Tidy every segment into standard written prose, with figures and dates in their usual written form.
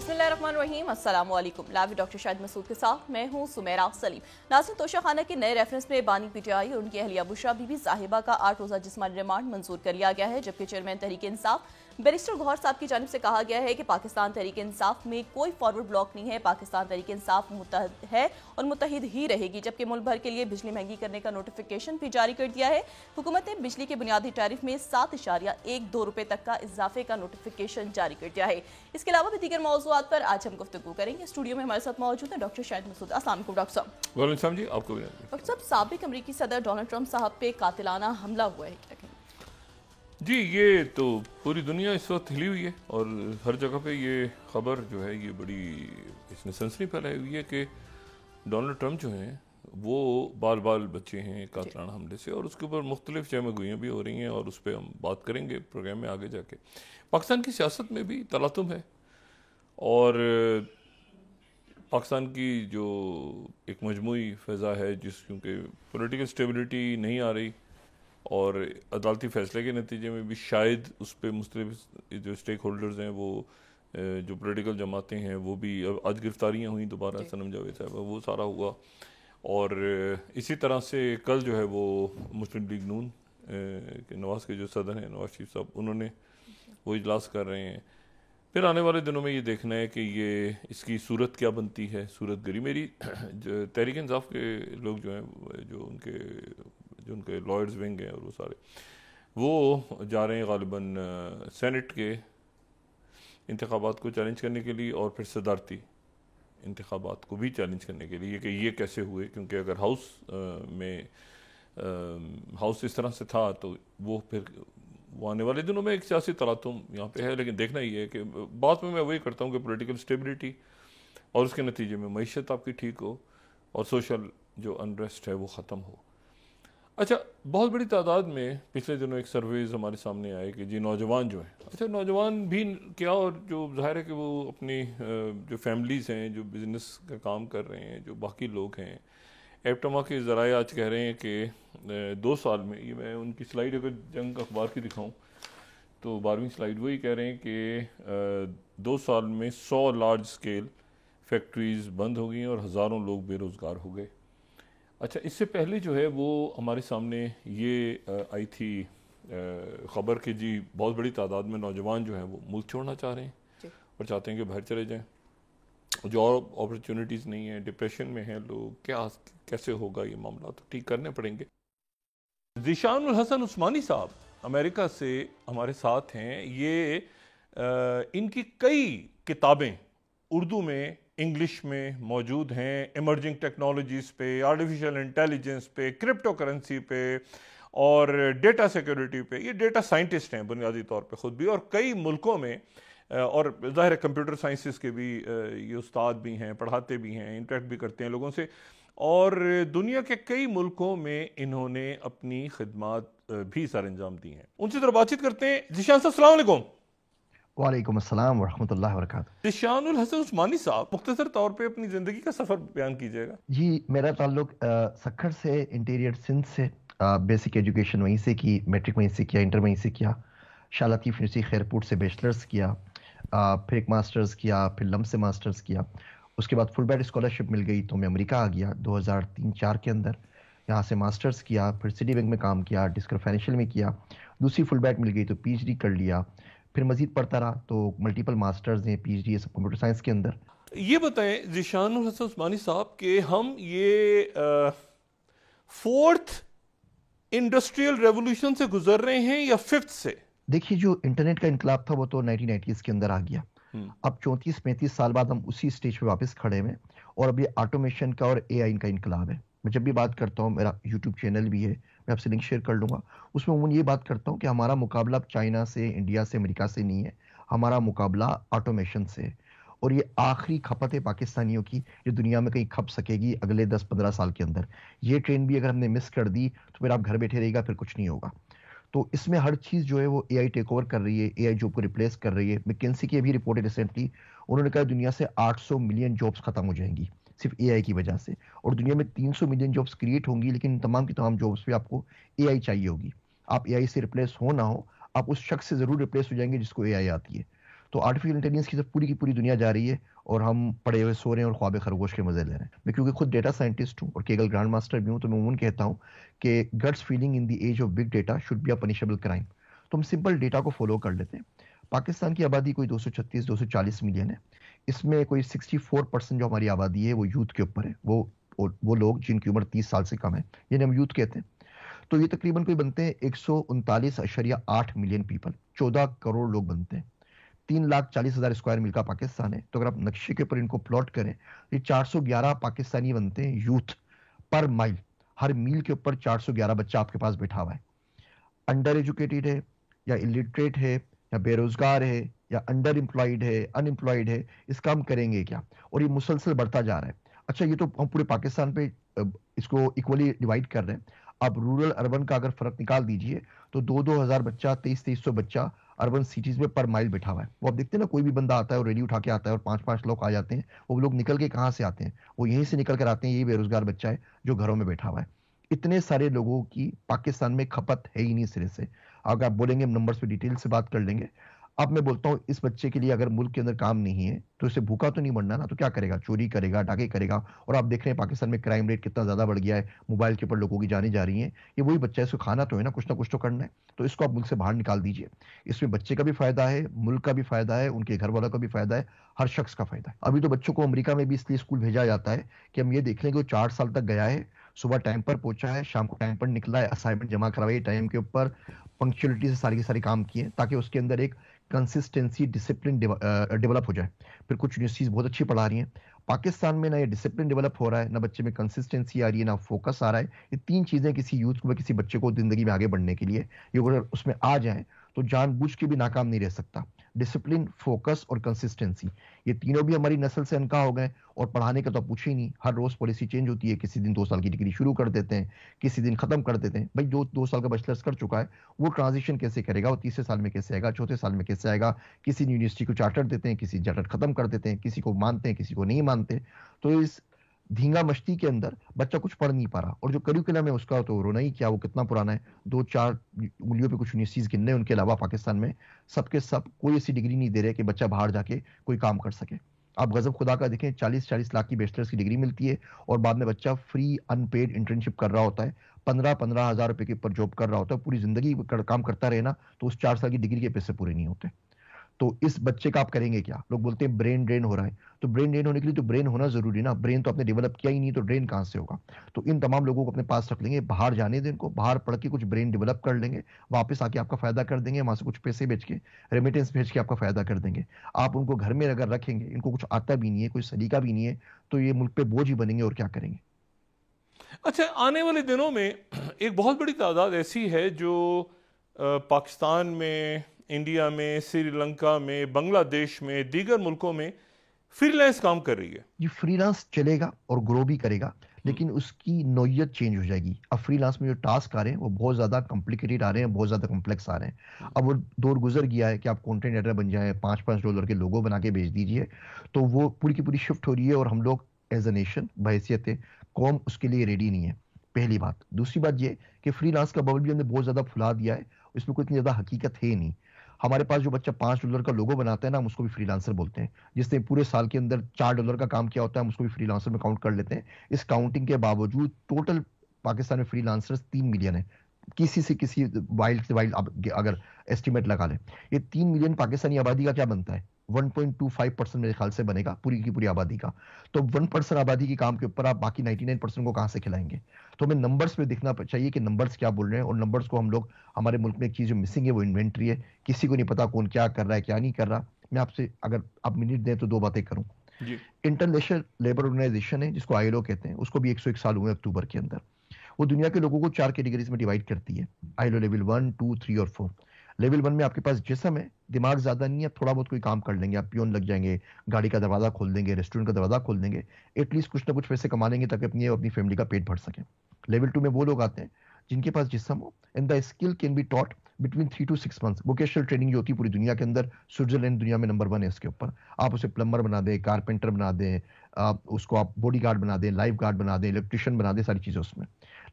बिस्मिल्लाहिर्रहमानिर्रहीम, अस्सलाम वालेकुम। लाइव डॉक्टर शाहिद मसूद के साथ मैं हूं सुमेरा सलीम। नाज़रीन, तोशाखाना के नए रेफरेंस में बानी पीटीआई और उनकी अहलिया बुशरा बीबी साहिबा का 8 रोज़ा जिस्मानी रिमांड मंजूर कर लिया गया है, जबकि चेयरमैन तहरीक इंसाफ बैरिस्टर गौहर साहब की जानिब से कहा गया है कि पाकिस्तान तहरीक इंसाफ में कोई फॉरवर्ड ब्लॉक नहीं है। पाकिस्तान तहरीक इंसाफ मुत्तहद है और मुत्तहिद ही रहेगी। जबकि मुल्क भर के लिए बिजली महंगी करने का नोटिफिकेशन भी जारी कर दिया है। हुकूमत ने बिजली के बुनियादी टैरिफ में 7.12 रुपए तक का इजाफे का नोटिफिकेशन जारी कर दिया है। इसके अलावा भी दीगर मौज़ूआत पर आज हम गुफ्तगू करेंगे। स्टूडियो में हमारे साथ मौजूद है डॉक्टर शाहिद मसूद। अस्सलाम वालेकुम डॉक्टर साहब। वालेकुम जी, आपको भी। डॉक्टर साहब, साबिक अमरीकी सदर डोनाल्ड ट्रंप साहब पे कातिलाना हमला हुआ है, क्या कहेंगे? जी, ये तो पूरी दुनिया इस वक्त हिली हुई है और हर जगह पे ये खबर जो है ये बड़ी इसने सनसनी फैलाई हुई है कि डोनाल्ड ट्रंप जो हैं वो बाल बाल बच्चे हैं कातिलाना हमले से, और उसके ऊपर मुख्तलिफ जहमगोइयाँ भी हो रही हैं और उस पर हम बात करेंगे प्रोग्राम में आगे जाके। पाकिस्तान की सियासत में भी तलातुम है और पाकिस्तान की जो एक मजमूई फ़ज़ा है जिस क्योंकि पॉलिटिकल स्टेबिलिटी नहीं आ रही और अदालती फ़ैसले के नतीजे में भी शायद उस पर मुख्तलिफ जो स्टेक होल्डर्स हैं वो जो पॉलिटिकल जमातें हैं वो भी आज गिरफ्तारियाँ हुई दोबारा, सनम जावेद साहब, वो सारा हुआ। और इसी तरह से कल जो है वो मुस्लिम लीग नून के नवाज़ के जो सदर हैं नवाज शरीफ साहब, उन्होंने वो इजलास कर रहे हैं। फिर आने वाले दिनों में ये देखना है कि ये इसकी सूरत क्या बनती है, सूरत गरी। मेरी जो तहरीक इंसाफ के लोग जो हैं जो उनके लॉयर्स विंग हैं और वो सारे वो जा रहे हैं गालिबन सेनेट के इंतखाबात को चैलेंज करने के लिए और फिर सदारती इंतखाबात को भी चैलेंज करने के लिए कि ये कैसे हुए, क्योंकि अगर हाउस इस तरह से था तो वो फिर वो आने वाले दिनों में एक सियासी तलातुम यहाँ पे है। लेकिन देखना ही है कि बात में मैं वही करता हूँ कि पॉलिटिकल स्टेबिलिटी और उसके नतीजे में मईशत आपकी ठीक हो और सोशल जो अनरेस्ट है वो ख़त्म हो। अच्छा, बहुत बड़ी तादाद में पिछले दिनों एक सर्वेज हमारे सामने आए कि जी नौजवान जो हैं, अच्छा नौजवान भी क्या, और जो जाहिर है कि वो अपनी जो फैमिलीज़ हैं जो बिज़नेस का काम कर रहे हैं, जो बाकी लोग हैं, एप्टमा के ज़राए आज कह रहे हैं कि 2 साल में, ये मैं उनकी स्लाइड अगर जंग अखबार की दिखाऊं तो 12वीं स्लाइड वही कह रहे हैं कि 2 साल में 100 लार्ज स्केल फैक्ट्रीज़ बंद हो गई और हज़ारों लोग बेरोज़गार हो गए। अच्छा, इससे पहले जो है वो हमारे सामने ये आई थी ख़बर कि जी बहुत बड़ी तादाद में नौजवान जो हैं वो मुल्क छोड़ना चाह रहे हैं और चाहते हैं कि बाहर चले जाएं, जॉब अपॉर्चुनिटीज़ नहीं है, डिप्रेशन में हैं लोग, कैसे होगा ये मामला, तो ठीक करने पड़ेंगे। ज़ीशानुल हसन उस्मानी साहब अमेरिका से हमारे साथ हैं। ये इनकी कई किताबें उर्दू में, इंग्लिश में मौजूद हैं, इमर्जिंग टेक्नोलॉजीज़ पे, आर्टिफिशियल इंटेलिजेंस पे, क्रिप्टो करेंसी पे और डेटा सिक्योरिटी पे। ये डेटा साइंटिस्ट हैं बुनियादी तौर पे ख़ुद भी, और कई मुल्कों में और ज़ाहिर है कंप्यूटर साइंसेस के भी ये उस्ताद भी हैं, पढ़ाते भी हैं, इंटरेक्ट भी करते हैं लोगों से, और दुनिया के कई मुल्कों में इन्होंने अपनी खिदमात भी सर अंजाम दी हैं। उनसे ज़रा बातचीत करते हैं। ज़ीशान साहब अस्सलाम वालेकुम। वालेकुम अस्सलाम व रहमतुल्लाहि व बरकातुहू। ज़ीशानुल हसन उस्मानी साहब, मुख्तसर तौर पे अपनी ज़िंदगी का सफ़र बयान कीजिएगा। जी, मेरा ताल्लुक सक्खर से, इंटीरियर सिंध से, बेसिक एजुकेशन वहीं से की, मैट्रिक वहीं से किया, इंटर वहीं से किया, शाह लतीफ़ यूनिवर्सिटी खैरपुर से बैचलर्स किया, फिर एक मास्टर्स किया, फिर लम से मास्टर्स किया। उसके बाद फुल ब्राइट स्कॉलरशिप मिल गई तो मैं अमेरिका आ गया 2003-4 के अंदर। यहाँ से मास्टर्स किया, फिर सिटी बैंक में काम किया, डिस्कर फाइनेंशियल में किया, दूसरी फुल ब्राइट मिल गई तो पीएचडी कर लिया, फिर मजीद पढ़ता रहा तो मल्टीपल मास्टर्स हैं, पीएचडी है सब कंप्यूटर साइंस के अंदर। ये बताएं ज़ीशानुल हसन उस्मानी साहब कि हम ये 4th इंडस्ट्रियल रेवोल्यूशन से गुजर रहे हैं या 5th से? देखिए, जो इंटरनेट का इनकलाब था वो तो 1990s के अंदर आ गया। अब 34-35 साल बाद हम उसी स्टेज पे वापस खड़े हैं और अब ये ऑटोमेशन का और एआई का इनकलाब है। मैं जब भी बात करता हूँ, मेरा यूट्यूब चैनल भी है, मैं आपसे लिंक शेयर कर लूँगा, उसमें उमूमन ये बात करता हूँ कि हमारा मुकाबला चाइना से, इंडिया से, अमेरिका से नहीं है, हमारा मुकाबला ऑटोमेशन से है। और ये आखिरी खपत है पाकिस्तानियों की जो दुनिया में कहीं खप सकेगी अगले 10-15 साल के अंदर। ये ट्रेन भी अगर हमने मिस कर दी तो फिर आप घर बैठे रहेगा, फिर कुछ नहीं होगा। तो इसमें हर चीज़ जो है वो एआई टेक ओवर कर रही है, एआई जॉब को रिप्लेस कर रही है। मैकेंसी की अभी रिपोर्ट है रिसेंटली, उन्होंने कहा दुनिया से 800 मिलियन जॉब्स खत्म हो जाएंगी सिर्फ एआई की वजह से, और दुनिया में 300 मिलियन जॉब्स क्रिएट होंगी, लेकिन तमाम की तमाम जॉब्स पे आपको एआई चाहिए होगी। आप एआई से रिप्लेस हो ना हो, आप उस शख्स से जरूर रिप्लेस हो जाएंगे जिसको एआई आती है। तो आर्टिफिशियल इंटेलिजेंस की पूरी की पूरी दुनिया जा रही है और हम पड़े हुए सो रहे हैं और ख्वाब खरगोश के मजे ले रहे हैं। मैं क्योंकि खुद डेटा साइंटिस्ट हूँ और केगल ग्रैंड मास्टर भी हूँ, तो मैं उम्मीद कहता हूँ कि guts feeling in the age of big data should be a punishable crime. तो हम सिंपल डेटा को फॉलो कर लेते हैं। पाकिस्तान की आबादी कोई 236-240 मिलियन है। इसमें कोई 64% जो हमारी आबादी है वो यूथ के ऊपर है। वो लोग जिनकी उम्र 30 साल से कम है, यानी हम यूथ कहते हैं। तो ये तकरीबन कोई बनते हैं 139.8 मिलियन पीपल, 14 करोड़ लोग बनते हैं। 3,40,000 स्क्वायर मील का पाकिस्तान है। तो अगर आप नक्शे के ऊपर इनको प्लॉट करें, ये 411 पाकिस्तानी बनते हैं यूथ पर माइल। हर मील के ऊपर 411 बच्चा आपके पास बैठा हुआ है। अंडर एजुकेटेड है या इलिटरेट है या बेरोजगार है या अंडर एम्प्लॉयड है, अनएम्प्लॉयड है, इसका हम करेंगे क्या? और ये मुसलसल बढ़ता जा रहा है। अच्छा, ये तो हम पूरे पाकिस्तान पे इसको इक्वली डिवाइड कर रहे हैं। आप रूरल अर्बन का अगर फर्क निकाल दीजिए तो 2,000 बच्चा, 2300 बच्चा अर्बन सिटीज में पर माइल बैठा हुआ है। वो आप देखते हैं ना, कोई भी बंदा आता है और रेडी उठा के आता है और 5-5 लोग आ जाते हैं। वो लोग निकल के कहाँ से आते हैं? वो यहीं से निकल कर आते हैं। यही बेरोजगार बच्चा है जो घरों में बैठा हुआ है। इतने सारे लोगों की पाकिस्तान में खपत है ही नहीं सिरे से। अगर आप बोलेंगे हम नंबर्स पे डिटेल से बात कर लेंगे। अब मैं बोलता हूँ इस बच्चे के लिए अगर मुल्क के अंदर काम नहीं है तो इसे भूखा तो नहीं मरना ना, तो क्या करेगा? चोरी करेगा, डाके करेगा। और आप देख रहे हैं पाकिस्तान में क्राइम रेट कितना ज्यादा बढ़ गया है, मोबाइल के ऊपर लोगों की जाने जा रही हैं। ये वही बच्चा है, इसको खाना तो है ना कुछ तो करना है। तो इसको आप मुल्क से बाहर निकाल दीजिए। इसमें बच्चे का भी फायदा है, मुल्क का भी फायदा है, उनके घर वालों का भी फायदा है, हर शख्स का फायदा है। अभी तो बच्चों को अमेरिका में भी इसलिए स्कूल भेजा जाता है कि हम ये देख लें कि वो 4 साल तक गया है, सुबह टाइम पर पहुंचा है, शाम को टाइम पर निकला है, असाइनमेंट जमा करवाई टाइम के ऊपर, पंक्चुअलिटी से सारी की सारी काम किए, ताकि उसके अंदर एक कंसिस्टेंसी, डिसिप्लिन डेवलप हो जाए। फिर कुछ यूनिवर्सिटीज बहुत अच्छी पढ़ा रही हैं। पाकिस्तान में ना ये डिसिप्लिन डेवलप हो रहा है, ना बच्चे में कंसिस्टेंसी आ रही है, ना फोकस आ रहा है। ये 3 चीजें किसी यूथ को, किसी बच्चे को जिंदगी में आगे बढ़ने के लिए, ये अगर उसमें आ जाए तो जानबूझ के भी नाकाम नहीं रह सकता। डिसिप्लिन, फोकस और कंसिस्टेंसी, ये तीनों भी हमारी नस्ल से अनका हो गए। और पढ़ाने का तो पूछे ही नहीं, हर रोज पॉलिसी चेंज होती है। किसी दिन 2 साल की डिग्री शुरू कर देते हैं, किसी दिन खत्म कर देते हैं। भाई जो 2 साल का बैचलर्स कर चुका है वो ट्रांजिशन कैसे करेगा? वो तीसरे साल में कैसे आएगा? चौथे साल में कैसे आएगा? किसी यूनिवर्सिटी को चार्टर देते हैं, किसी चार्टर खत्म कर देते हैं, किसी को मानते हैं, किसी को नहीं मानते। तो इस धींगा मस्ती के अंदर बच्चा कुछ पढ़ नहीं पा रहा। और जो करिकुलम है उसका तो रोना ही क्या, वो कितना पुराना है। 2-4 उंगलियों पे कुछ यूनिवर्सिटीज गिनने, उनके अलावा पाकिस्तान में सबके सब कोई ऐसी डिग्री नहीं दे रहे कि बच्चा बाहर जाके कोई काम कर सके। आप गजब खुदा का देखें, 40-40 लाख की बैचलर्स की डिग्री मिलती है और बाद में बच्चा फ्री अनपेड इंटर्नशिप कर रहा होता है, 15-15 हजार रुपए के ऊपर जॉब कर रहा होता है। पूरी जिंदगी काम करता रहे ना, तो उस 4 साल की डिग्री के पैसे पूरे नहीं होते। तो इस बच्चे का आप करेंगे क्या? लोग बोलते हैं ब्रेन ड्रेन हो रहा है। तो ब्रेन ड्रेन होने के लिए तो ब्रेन होना जरूरी ना। ब्रेन तो आपने डेवलप किया ही नहीं, तो ड्रेन कहां से होगा? तो इन तमाम लोगों को अपने पास रख लेंगे, बाहर जाने दें इनको, बाहर पढ़ के कुछ ब्रेन डेवलप कर लेंगे, वापस आके आपका फायदा कर देंगे, वहां से कुछ पैसे बेच के, रेमिटेंस भेज के आपका फायदा कर देंगे। आप उनको घर में अगर रखेंगे, इनको कुछ आता भी नहीं है, कोई सलीका भी नहीं है, तो ये मुल्क पे बोझ ही बनेंगे और क्या करेंगे। अच्छा, आने वाले दिनों में एक बहुत बड़ी तादाद ऐसी है जो पाकिस्तान में, इंडिया में, श्रीलंका में, बांग्लादेश में, दीगर मुल्कों में फ्रीलांस काम कर रही है। ये फ्रीलांस चलेगा और ग्रो भी करेगा, लेकिन उसकी नौयत चेंज हो जाएगी। अब फ्रीलांस में जो टास्क आ रहे हैं वो बहुत ज्यादा कॉम्प्लिकेटेड आ रहे हैं, बहुत ज्यादा कॉम्प्लेक्स आ रहे हैं। अब वो दौर गुजर गया है कि आप कंटेंट राइटर बन जाए, $5-5 के लोगो बना के भेज दीजिए। तो वो पूरी की पूरी शिफ्ट हो रही है और हम लोग एज अ नेशन, बहैसियत कौम, उसके लिए रेडी नहीं है। पहली बात। दूसरी बात ये कि फ्रीलांस का बबल भी हमने बहुत ज्यादा फुला दिया है, इसमें कोई इतनी ज्यादा हकीकत है नहीं। हमारे पास जो बच्चा $5 का लोगो बनाता है ना, हम उसको भी फ्रीलांसर बोलते हैं। जिसने पूरे साल के अंदर $4 का काम किया होता है, हम उसको भी फ्रीलांसर में काउंट कर लेते हैं। इस काउंटिंग के बावजूद टोटल पाकिस्तान में फ्रीलांसर्स 3 मिलियन है। किसी से किसी वाइल्ड से वाइल्ड अगर एस्टिमेट लगा लें, ये 3 मिलियन पाकिस्तानी आबादी का क्या बनता है? 1.25% मेरे ख्याल से बनेगा पूरी की पूरी आबादी का। तो 1% आबादी के काम के ऊपर आप बाकी 99% को कहां से खिलाएंगे? तो हमें नंबर्स पे देखना चाहिए कि नंबर्स क्या बोल रहे हैं। और नंबर्स को हम लोग, हमारे मुल्क में एक चीज जो मिसिंग है वो इन्वेंट्री है। किसी को नहीं पता कौन क्या कर रहा है, क्या नहीं कर रहा। मैं आपसे, अगर आप मिनट दें तो 2 बातें करूं। इंटरनेशनल लेबर ऑर्गेनाइजेशन है जिसको ILO कहते हैं, उसको भी 101 साल हुए अक्टूबर के अंदर। वो दुनिया के लोगों को 4 कैटेगरीज में डिवाइड करती है, ILO लेवल 1, 2, 3 और 4। लेवल 1 में आपके पास जिस्म है, दिमाग ज्यादा नहीं है, थोड़ा बहुत कोई काम कर लेंगे, आप पियोन लग जाएंगे, गाड़ी का दरवाजा खोल देंगे, रेस्टोरेंट का दरवाजा खोल देंगे, एटलीस्ट कुछ ना कुछ पैसे कमा लेंगे ताकि अपनी फैमिली का पेट भर सके। लेवल 2 में वो लोग आते हैं जिनके पास जिस्म हो, and the skill can be taught between 3 to 6 months। Vocational training जो होती है पूरी दुनिया के अंदर, स्विट्जरलैंड दुनिया में नंबर 1 है इसके ऊपर। आप उसे प्लम्बर बना दें, कारपेंटर बना दें, उसको आप बॉडी गार्ड बना दें, लाइफ गार्ड बना दें, इलेक्ट्रिशियन बना दें, सारी चीजें उसमें।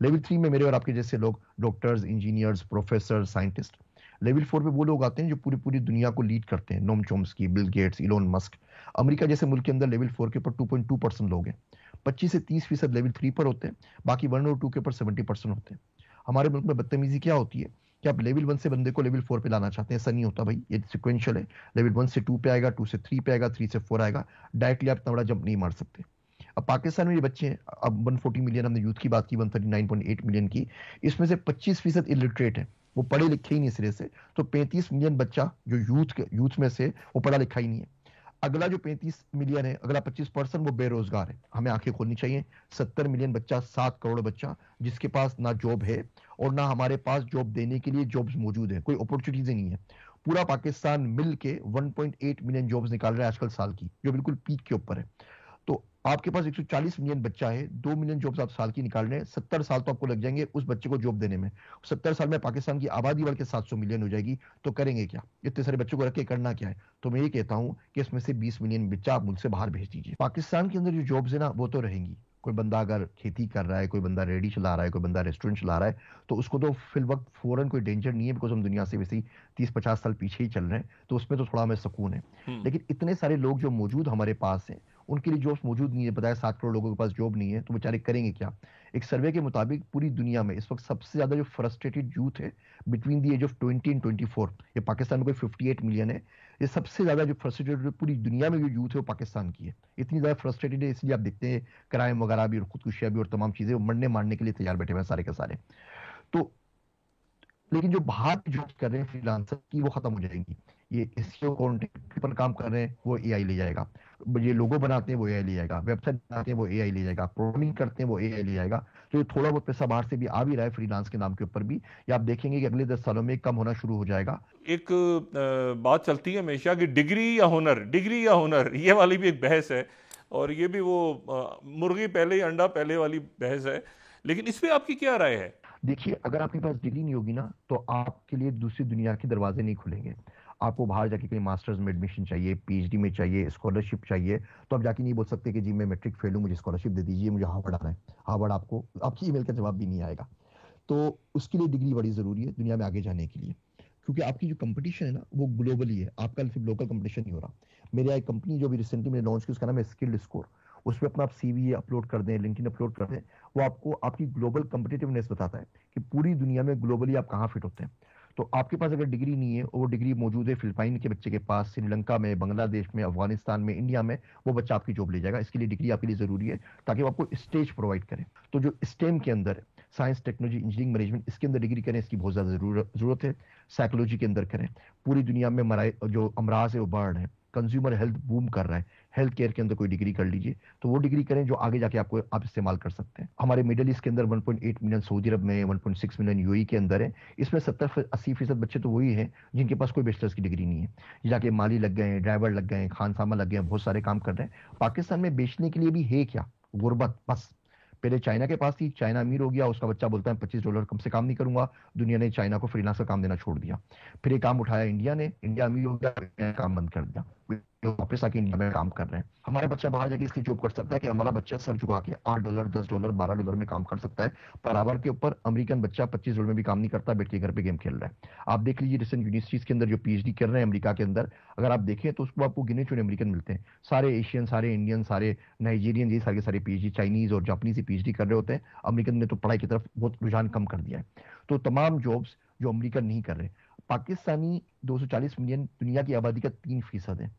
लेवल 3 में मेरे और आपके जैसे लोग, doctors, engineers, professor, scientist. Level 4 पे वो लोग आते हैं जो पूरी पूरी दुनिया को लीड करते हैं, Noam Chomsky, Bill Gates, Elon Musk. America जैसे मुल्क के अंदर लेवल 4 के ऊपर 2.2% लोग हैं, 25 से 30% लेवल 3 पर होते हैं, बाकी 1 और 2 के ऊपर 70% होते हैं। हमारे मुल्क में बदतमीजी क्या होती है कि आप लेवल 1 से बंदे को लेवल 4 पे लाना चाहते हैं, ऐसा नहीं होता भाई, ये सिक्वेंशियल है। लेवल 1 से 2 पे आएगा, 2 से 3 पे आएगा, 3 से 4 आएगा, डायरेक्टली आप इतना बड़ा जंप नहीं मार सकते। अब पाकिस्तान में ये बच्चे हैं, अब 140 मिलियन, हमने यूथ की बात की 139.8 मिलियन की, इसमें से 25% इलिटरेट है, वो पढ़े लिखे ही नहीं सिरे से। तो 35 मिलियन बच्चा जो यूथ में से वो पढ़ा लिखा ही नहीं है। अगला जो 35 मिलियन है, अगला 25% वो बेरोजगार है। हमें आंखें खोलनी चाहिए, 70 मिलियन बच्चा, 7 करोड़ बच्चा जिसके पास ना जॉब है और ना हमारे पास जॉब देने के लिए जॉब्स मौजूद है, कोई अपॉर्चुनिटीज नहीं है। पूरा पाकिस्तान मिल के 1.8 मिलियन जॉब्स निकाल रहा है आजकल साल की, जो बिल्कुल पीक के ऊपर है। तो आपके पास 140 मिलियन बच्चा है, 2 मिलियन जॉब्स आप साल की निकाल रहे हैं, 70 साल तो आपको लग जाएंगे उस बच्चे को जॉब देने में। 70 साल में पाकिस्तान की आबादी बढ़ के 700 मिलियन हो जाएगी, तो करेंगे क्या? इतने सारे बच्चों को रख के करना क्या है? तो मैं ये कहता हूं कि इसमें से 20 मिलियन बच्चा आप मुल्क से बाहर भेज दीजिए। पाकिस्तान के अंदर जो जॉब्स है ना वो तो रहेंगी। कोई बंदा अगर खेती कर रहा है, कोई बंदा रेडी चला रहा है, कोई बंदा रेस्टोरेंट चला रहा है, तो उसको तो फिल वक्त फौरन कोई डेंजर नहीं है, बिकॉज हम दुनिया से वैसे ही 30-50 साल पीछे ही चल रहे हैं, तो उसमें तो थोड़ा हमें सुकून है। लेकिन इतने सारे लोग जो मौजूद हमारे पास हैं, उनके लिए जॉब्स मौजूद नहीं है। बताया 7 करोड़ लोगों के पास जॉब नहीं है, तो बेचारे करेंगे क्या? एक सर्वे के मुताबिक पूरी दुनिया में इस वक्त सबसे ज्यादा जो फ्रस्ट्रेटेड यूथ है between the age of 20 and 24, ये पाकिस्तान में कोई 58 मिलियन है, ये सबसे ज्यादा जो फ्रस्ट्रेटेड पूरी दुनिया में जो यूथ है वो पाकिस्तान की है। इतनी ज्यादा फ्रस्ट्रेटेड है, इसलिए आप देखते हैं क्राइम वगैरह भी और खुदकुशियां भी और तमाम चीजें, वो मरने मारने के लिए तैयार बैठे हुए हैं सारे के सारे। तो लेकिन जो बाहर जॉब कर रहे हैं फ्रीलांसर की, वो खत्म हो जाएंगी। ये एसईओ कंटेंट पर काम कर रहे हैं, वो एआई ले जाएगा। ये लोगो बनाते हैं वो एआई ले जाएगा, वेबसाइट बनाते हैं वो एआई ले जाएगा, प्रोग्रामिंग करते हैं वो एआई ले जाएगा। तो ये थोड़ा बहुत पैसा बाहर से भी आ भी रहा है फ्रीलांस के नाम के ऊपर भी, ये आप देखेंगे कि अगले 10 सालों में कम होना शुरू हो जाएगा। एक बात चलती है हमेशा कि डिग्री या हुनर, डिग्री या हुनर, ये वाली भी एक बहस है, और ये भी वो मुर्गी पहले अंडा पहले वाली बहस है। लेकिन इस पे आपकी क्या राय है? देखिए, अगर आपके पास डिग्री नहीं होगी ना, तो आपके लिए दूसरी दुनिया के दरवाजे नहीं खुलेंगे। आपको बाहर जाके कहीं मास्टर्स में एडमिशन चाहिए, पीएचडी में चाहिए, स्कॉलरशिप चाहिए, तो आप जाके नहीं बोल सकते कि जी मैं मैट्रिक फेल हूँ, मुझे स्कॉलरशिप दे दीजिए, मुझे हार्वर्ड आना है। हार्वर्ड आपको आपकी ईमेल का जवाब भी नहीं आएगा। तो उसके लिए डिग्री बड़ी जरूरी है दुनिया में आगे जाने के लिए, क्योंकि आपकी जो कंपटीशन है ना वो ग्लोबली है, आपका सिर्फ लोकल कंपटीशन नहीं हो रहा। मेरी एक कंपनी जो भी रिसेंटली मैंने लॉन्च की, उसका नाम है स्किल्ड स्कोर। उसमें अपना आप सीवी अपलोड कर दें, लिंक्डइन अपलोड कर दें, वो आपको आपकी ग्लोबल कंपिटिटिवनेस बताता है कि पूरी दुनिया में ग्लोबली आप कहाँ फिट होते हैं। तो आपके पास अगर डिग्री नहीं है, और वो डिग्री मौजूद है फिलिपाइन के बच्चे के पास, श्रीलंका में, बांग्लादेश में, अफगानिस्तान में, इंडिया में, वो बच्चा आपकी जॉब ले जाएगा। इसके लिए डिग्री आपके लिए जरूरी है ताकि वो आपको स्टेज प्रोवाइड करे। तो जो स्टेम के अंदर साइंस, टेक्नोलॉजी, इंजीनियरिंग, मैनेजमेंट, इसके अंदर डिग्री करें, इसकी बहुत ज्यादा जरूरत है। साइकोलॉजी के अंदर करें, पूरी दुनिया में जो अमराज है वो बढ़ रहे हैं, कंज्यूमर हेल्थ बूम कर रहा है, हेल्थ केयर के अंदर कोई डिग्री कर लीजिए, तो वो डिग्री करें जो आगे जाके आप इस्तेमाल कर सकते हैं। हमारे मिडिल ईस्ट के अंदर 1.8 मिलियन सऊदी अरब में, 1.6 मिलियन यूएई के अंदर है, इसमें 70-80% बच्चे तो वही हैं जिनके पास कोई बैचलर्स की डिग्री नहीं है। जाके माली लग गए हैं, ड्राइवर लग गए हैं, खानसामा लग गए हैं, बहुत सारे काम कर रहे हैं। पाकिस्तान में बेचने के लिए भी है क्या? गुर्बत बस। पहले चाइना के पास थी, चाइना अमीर हो गया, उसका बच्चा बोलता है $25 कम से काम नहीं करूंगा, दुनिया ने चाइना को फ्रीलांसर काम देना छोड़ दिया। फिर ये काम उठाया इंडिया ने, इंडिया अमीर हो गया, काम बंद कर दिया, वापस आके इंडिया में काम कर रहे हैं। हमारा बच्चा बाहर जाके इसकी जॉब कर सकता है कि हमारा बच्चा सर झुका के $8, $10, $12 में काम कर सकता है। बराबर के ऊपर अमेरिकन बच्चा $25 में भी काम नहीं करता, बैठ के घर पे गेम खेल रहा है। आप देख लीजिए रिसेंट यूनिवर्सिटीज के अंदर जो पीएचडी कर रहे हैं अमेरिका के अंदर, अगर आप देखें तो उसको आपको गिने चुने अमेरिकन मिलते हैं। सारे एशियन, सारे इंडियन, सारे नाइजीरियन, ये सारे पीएचडी चाइनीज और जापानीज पीएचडी कर रहे होते हैं। अमेरिकन ने तो पढ़ाई की तरफ बहुत रुझान कम कर दिया है। तो तमाम जॉब्स जो अमेरिकन नहीं कर रहे। पाकिस्तानी 240 मिलियन दुनिया की आबादी का 3% है,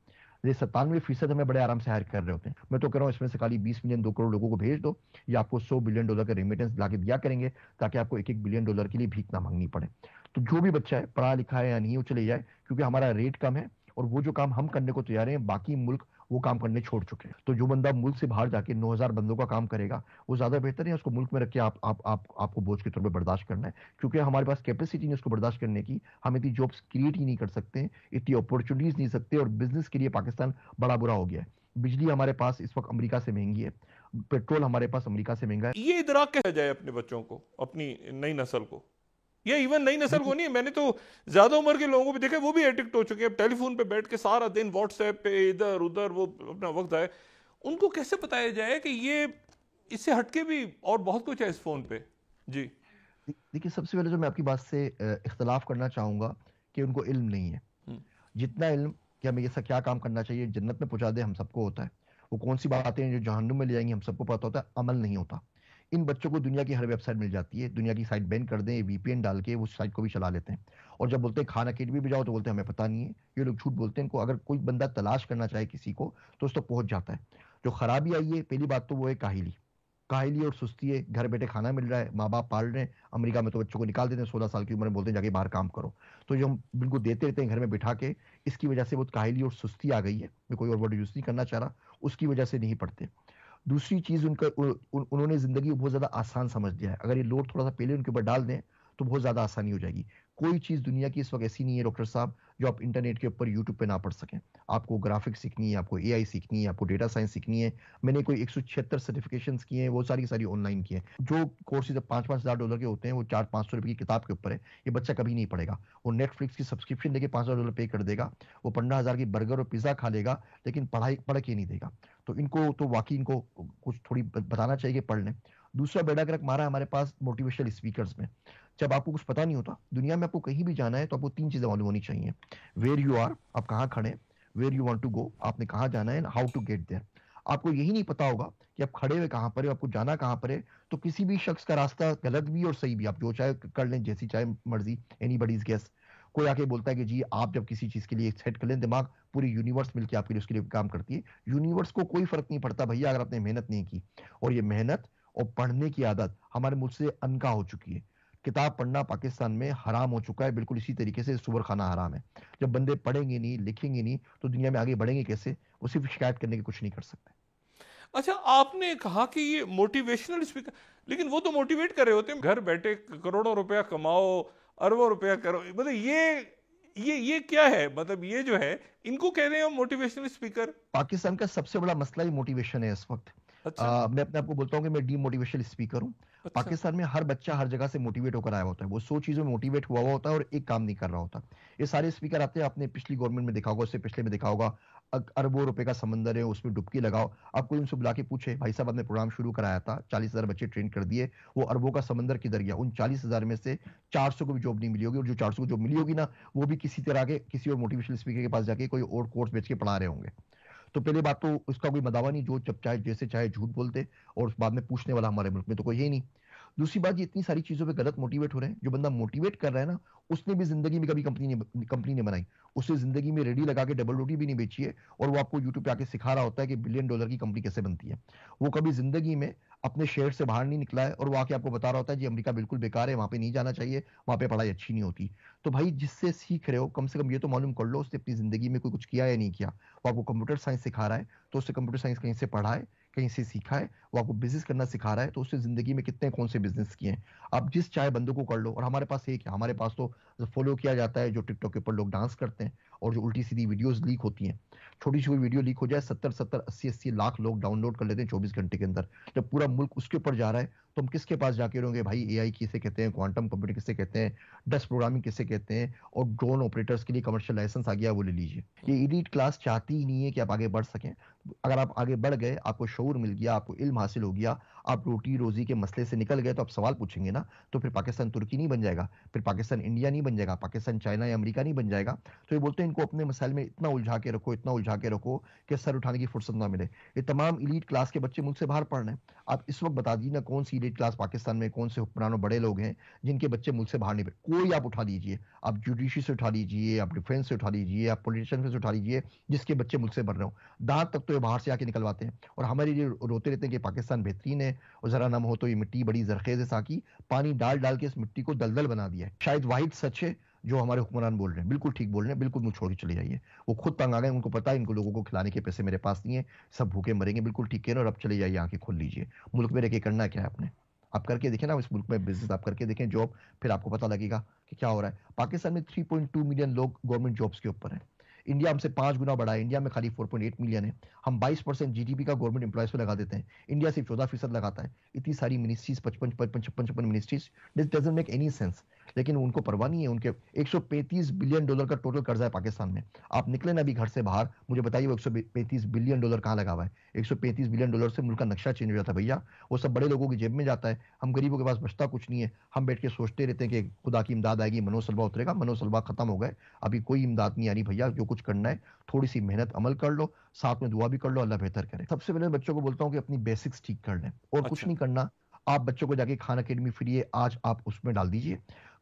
97% हमें बड़े आराम से हायर कर रहे होते हैं। मैं तो कह रहा हूँ इसमें से खाली 20 मिलियन 2 करोड़ लोगों को भेज दो, या आपको $100 बिलियन का रेमिटेंस लाके दिया करेंगे, ताकि आपको $1-1 बिलियन के लिए भीख ना मांगनी पड़े। तो जो भी बच्चा है पढ़ा लिखा है या नहीं, वो चले जाए, क्योंकि हमारा रेट कम है, और वो जो काम हम करने को तैयार हैं बाकी मुल्क वो काम करने छोड़ चुके हैं। तो जो बंदा मुल्क से बाहर जाके 9,000 बंदों का काम करेगा, वो ज्यादा बेहतर है उसको मुल्क में रख के आपको बोझ के तौर पे बर्दाश्त करना है, क्योंकि हमारे पास कैपेसिटी नहीं उसको बर्दाश्त करने की। हम इतनी जॉब्स क्रिएट ही नहीं कर सकते, इतनी अपॉर्चुनिटीज नहीं सकते, और बिजनेस के लिए पाकिस्तान बड़ा बुरा हो गया है। बिजली हमारे पास इस वक्त अमेरिका से महंगी है, पेट्रोल हमारे पास अमेरिका से महंगा है। ये इदराक कैसे जाए अपने बच्चों को, अपनी नई नस्ल को, या इवन नई नस्ल को नहीं, मैंने तो ज्यादा उम्र के लोगों को भी देखा, वो भी एडिक्ट हो चुके हैं, टेलीफोन पे बैठ के सारा दिन व्हाट्सएप पे इधर उधर वो अपना वक्त आए। उनको कैसे बताया जाए कि ये इससे हटके भी और बहुत कुछ है इस फोन पे? जी देखिए, सबसे पहले जो मैं आपकी बात से इख्तलाफ करना चाहूंगा कि उनको इल्म नहीं है। जितना इल्म कि हमें ये सब क्या काम करना चाहिए, जन्नत में पहुंचा दे, हम सबको होता है। वो कौन सी बातें हैं जो जहन्नुम में ले जाएंगी, हम सबको पता होता है, अमल नहीं होता। इन बच्चों को दुनिया की हर वेबसाइट मिल जाती है, दुनिया की साइट बैन कर दें, वीपीएन डाल के उस साइट को भी चला लेते हैं। और जब बोलते हैं खान अकेडमी भी जाओ तो बोलते हैं हमें पता नहीं है। ये लोग झूठ बोलते हैं। इनको अगर कोई बंदा तलाश करना चाहे किसी को तो उस तक पहुंच जाता है। जो खराबी आई है, पहली बात तो वो है काहिली। काहिली और सुस्ती है। घर बैठे खाना मिल रहा है, माँ बाप पाल रहे हैं। अमेरिका में तो बच्चों को निकाल देते हैं 16 साल की उम्र में, बोलते हैं जाके बाहर काम करो। तो जो हम बिल्कुल देते रहते हैं घर में बिठा के, इसकी वजह से बहुत काहिली और सुस्ती आ गई है। मैं कोई और वर्ड यूज नहीं करना चाह रहा, उसकी वजह से नहीं पढ़ते। दूसरी चीज उन्होंने जिंदगी को बहुत ज्यादा आसान समझ लिया है। अगर ये लोड थोड़ा सा पहले उनके ऊपर डाल दें तो बहुत ज्यादा आसानी हो जाएगी। कोई चीज दुनिया की इस वक्त ऐसी नहीं है डॉक्टर साहब जो आप इंटरनेट के ऊपर यूट्यूब पे ना पढ़ सकें। आपको ग्राफिक्स सीखनी है, आपको एआई सीखनी है, आपको डेटा साइंस सीखनी है। मैंने कोई 176 सर्टिफिकेशन किए हैं, वो सारी की सारी ऑनलाइन किए हैं। जो कोर्सेज $5,000 के होते हैं वो 400-500 रुपए की किताब के ऊपर है। ये बच्चा कभी नहीं पढ़ेगा। वो नेटफ्लिक्स की सब्सक्रिप्शन लेके $5,000 पे कर देगा, वो 15,000 की बर्गर और पिज्जा खा लेगा, लेकिन पढ़ाई पढ़ के नहीं देगा। तो इनको तो वाकई इनको कुछ थोड़ी बताना चाहिए कि पढ़ लें। दूसरा बेड़ा गर्क मारा हमारे पास मोटिवेशनल स्पीकर्स में। जब आपको कुछ पता नहीं होता, दुनिया में आपको कहीं भी जाना है तो आपको 3 चीजें मालूम होनी चाहिए। वेयर यू आर, आप कहाँ खड़े, where you want to go, आपने कहाँ जाना है, हाउ टू गेट देयर। आपको यही नहीं पता होगा कि आप खड़े हुए कहाँ पर है, आपको जाना कहाँ पर है, तो किसी भी शख्स का रास्ता गलत भी और सही भी, आप जो चाहे कर लें, जैसी चाहे मर्जी, एनीबॉडीज गेस। कोई आके बोलता है कि जी आप जब किसी चीज के लिए सेट कर लें दिमाग, पूरी यूनिवर्स मिलकर आपके लिए उसके लिए काम करती है। यूनिवर्स को कोई फर्क नहीं पड़ता भैया अगर आपने मेहनत नहीं की। और ये मेहनत और पढ़ने की आदत हमारे मुझ से अनका हो चुकी है। किताब पढ़ना पाकिस्तान में हराम हो चुका है, बिल्कुल इसी तरीके से सुअर खाना हराम है। जब बंदे पढ़ेंगे नहीं, लिखेंगे नहीं, तो दुनिया में आगे बढ़ेंगे कैसे? वो सिर्फ शिकायत करने की कुछ नहीं कर सकते। अच्छा, आपने कहा कि ये मोटिवेशनल स्पीकर, लेकिन वो तो मोटिवेट कर रहे होते हैं घर बैठे करोड़ों रुपया कमाओ, अरबों रुपया करो, मतलब ये क्या है? मतलब ये जो है इनको कह रहे हैं मोटिवेशनल स्पीकर। पाकिस्तान का सबसे बड़ा मसला ही मोटिवेशन है इस वक्त। अच्छा। मैं अपने आपको बोलता हूँ कि मैं डीमोटिवेशनल स्पीकर हूँ। अच्छा। पाकिस्तान में हर बच्चा हर जगह से मोटिवेट होकर आया होता है। वो 100 चीजों में मोटिवेट हुआ हुआ होता है और एक काम नहीं कर रहा होता। ये सारे स्पीकर आते हैं, आपने पिछली गवर्नमेंट में देखा होगा, उससे पिछले में देखा होगा, अरबों रुपए का समंदर है, उसमें डुबकी लगाओ। आपको उनसे बुला के पूछे, भाई साहब आपने प्रोग्राम शुरू कराया था, 40,000 बच्चे ट्रेन कर दिए, वो अरबों का समंदर किधर गया? उन 40,000 में से 400 को भी जॉब नहीं मिली होगी, और जो 400 को जॉब मिली होगी ना, वो भी किसी तरह के किसी और मोटिवेशनल स्पीकर के पास जाके कोई और कोर्स बेच के पढ़ा रहे होंगे। तो पहले बात तो उसका कोई मदावा नहीं, जो जब चाहे जैसे चाहे झूठ बोलते, और बाद में पूछने वाला हमारे मुल्क में तो कोई है ही नहीं। दूसरी बात, ये इतनी सारी चीजों पे गलत मोटिवेट हो रहे हैं। जो बंदा मोटिवेट कर रहा है ना, उसने भी जिंदगी में कभी कंपनी नहीं बनाई, उससे जिंदगी में रेडी लगा के डबल रोटी भी नहीं बेची है, और वो आपको यूट्यूब पे आके सिखा रहा होता है कि $1 बिलियन की कंपनी कैसे बनती है। वो कभी जिंदगी में अपने शेयर से बाहर नहीं निकला है, और वो आके आपको बता रहा होता है जी अमेरिका बिल्कुल बेकार है, वहां पे नहीं जाना चाहिए, वहां पे पढ़ाई अच्छी नहीं होती। तो भाई जिससे सीख रहे हो, कम से कम ये तो मालूम कर लो उसने अपनी जिंदगी में कोई कुछ किया या नहीं किया। वो आपको कंप्यूटर साइंस सिखा रहा है तो उससे कंप्यूटर साइंस कहीं से पढ़ा है, कहीं से सीखा है। वो आपको बिजनेस करना सिखा रहा है तो उससे जिंदगी में कितने कौन से बिजनेस किए हैं। आप जिस चाहे बंदों को कर लो। और हमारे पास एक, हमारे पास तो फॉलो किया जाता है जो टिकटॉक के ऊपर लोग डांस करते हैं, और जो उल्टी सीधी वीडियोस लीक होती हैं। छोटी सी कोई वीडियो लीक हो जाए, 70-70, 80-80 लाख लोग डाउनलोड कर लेते हैं 24 घंटे के अंदर। जब पूरा मुल्क उसके ऊपर जा रहा है तो हम किसके पास जाके रहोगे भाई? एआई किसे कहते हैं, क्वांटम कंप्यूटिंग किसे कहते हैं, डस्ट प्रोग्रामिंग किसे कहते हैं, और ड्रोन ऑपरेटर्स के लिए कमर्शियल लाइसेंस आ गया, वो ले लीजिए। ये एलीट क्लास चाहती ही नहीं है कि आप आगे बढ़ सकें। अगर आप आगे बढ़ गए, आपको शऊर मिल गया, आपको इल्म हासिल हो गया, आप रोटी रोजी के मसले से निकल गए, तो आप सवाल पूछेंगे ना, तो फिर पाकिस्तान तुर्की नहीं बन जाएगा, फिर पाकिस्तान इंडिया नहीं बन जाएगा, पाकिस्तान चाइना या अमेरिका नहीं बन जाएगा। तो ये बोलते हैं इनको अपने मसाइल में इतना उलझा के रखो, इतना उलझा के रखो कि सर उठाने की फुर्सत ना मिले। ये तमाम इलीट क्लास के बच्चे मुल्क से बाहर पढ़ रहे हैं। आप इस वक्त बता दीजिए ना, कौन सी इलीट क्लास पाकिस्तान में, कौन से हुक्मरानों बड़े लोग हैं जिनके बच्चे मुल्क से बाहर नहीं पढ़े? कोई आप उठा लीजिए, आप जुडिशरी से उठा लीजिए, आप डिफेंस से उठा लीजिए, आप पॉलिटिशियन से उठा लीजिए, जिसके बच्चे मुल्क से बढ़ रहे हो। दांत तक तो ये बाहर से आके निकलवाते हैं, और हमारे लिए रोते रहते हैं कि पाकिस्तान बेहतरीन है, और जरा नम हो तो ये मिट्टी बड़ी जरखेज है, साकी पानी डाल डाल के इस मिट्टी को दलदल बना दिया है। शायद वाहिद सच है जो हमारे हुक्मरान बोल रहे हैं, बिल्कुल ठीक बोल रहे हैं, बिल्कुल मुंह छोड़ के चले जाइए। वो खुद तंग आ गए, उनको पता है इनको लोगों को खिलाने के पैसे मेरे पास नहीं है, सब भूखे मरेंगे, बिल्कुल ठीक कह रहे हैं, और अब चले जाइए, आंखें खोल लीजिए। मुल्क में रह के करना क्या है आपने? आप करके देखें ना इस मुल्क में बिजनेस, आप करके देखें जॉब, फिर आपको पता लगेगा कि क्या हो रहा है। पाकिस्तान में 3.2 मिलियन लोग गवर्नमेंट जॉब्स के ऊपर है। इंडिया हमसे 5 गुना बड़ा है, इंडिया में खाली 4.8 मिलियन है, हम 22% जीडीपी का गवर्नमेंट एम्प्लॉयज पे लगा देते हैं, इंडिया सिर्फ 14% लगाता है। इतनी सारी ministries, 55 ministries, this doesn't make any sense. लेकिन उनको परवाह नहीं है, उनके 135 बिलियन डॉलर का टोटल कर्जा है पाकिस्तान में। आप निकले ना अभी घर से बाहर, मुझे बताइए वो 135 बिलियन डॉलर कहाँ लगा हुआ है? 135 बिलियन डॉलर से मुल्क का नक्शा चेंज हो जाता है भैया, वो सब बड़े लोगों की जेब में जाता है, हम गरीबों के पास बचता कुछ नहीं है। हम बैठ के सोचते रहते हैं कि खुदा की इमदाद आएगी, मनोसलवा उतरेगा, मनोसलवा खत्म हो गए, अभी कोई इमदाद नहीं आ रही भैया। जो कुछ करना है थोड़ी सी मेहनत अमल कर लो, साथ में दुआ भी कर लो, अल्लाह बेहतर करे। सबसे पहले बच्चों को बोलता हूँ कि अपनी बेसिक्स ठीक कर लें, और कुछ अच्छा। नहीं करना। आप बच्चों को जाके खान अकेडमी फ्री है, आज आप उसमें डाल दीजिए,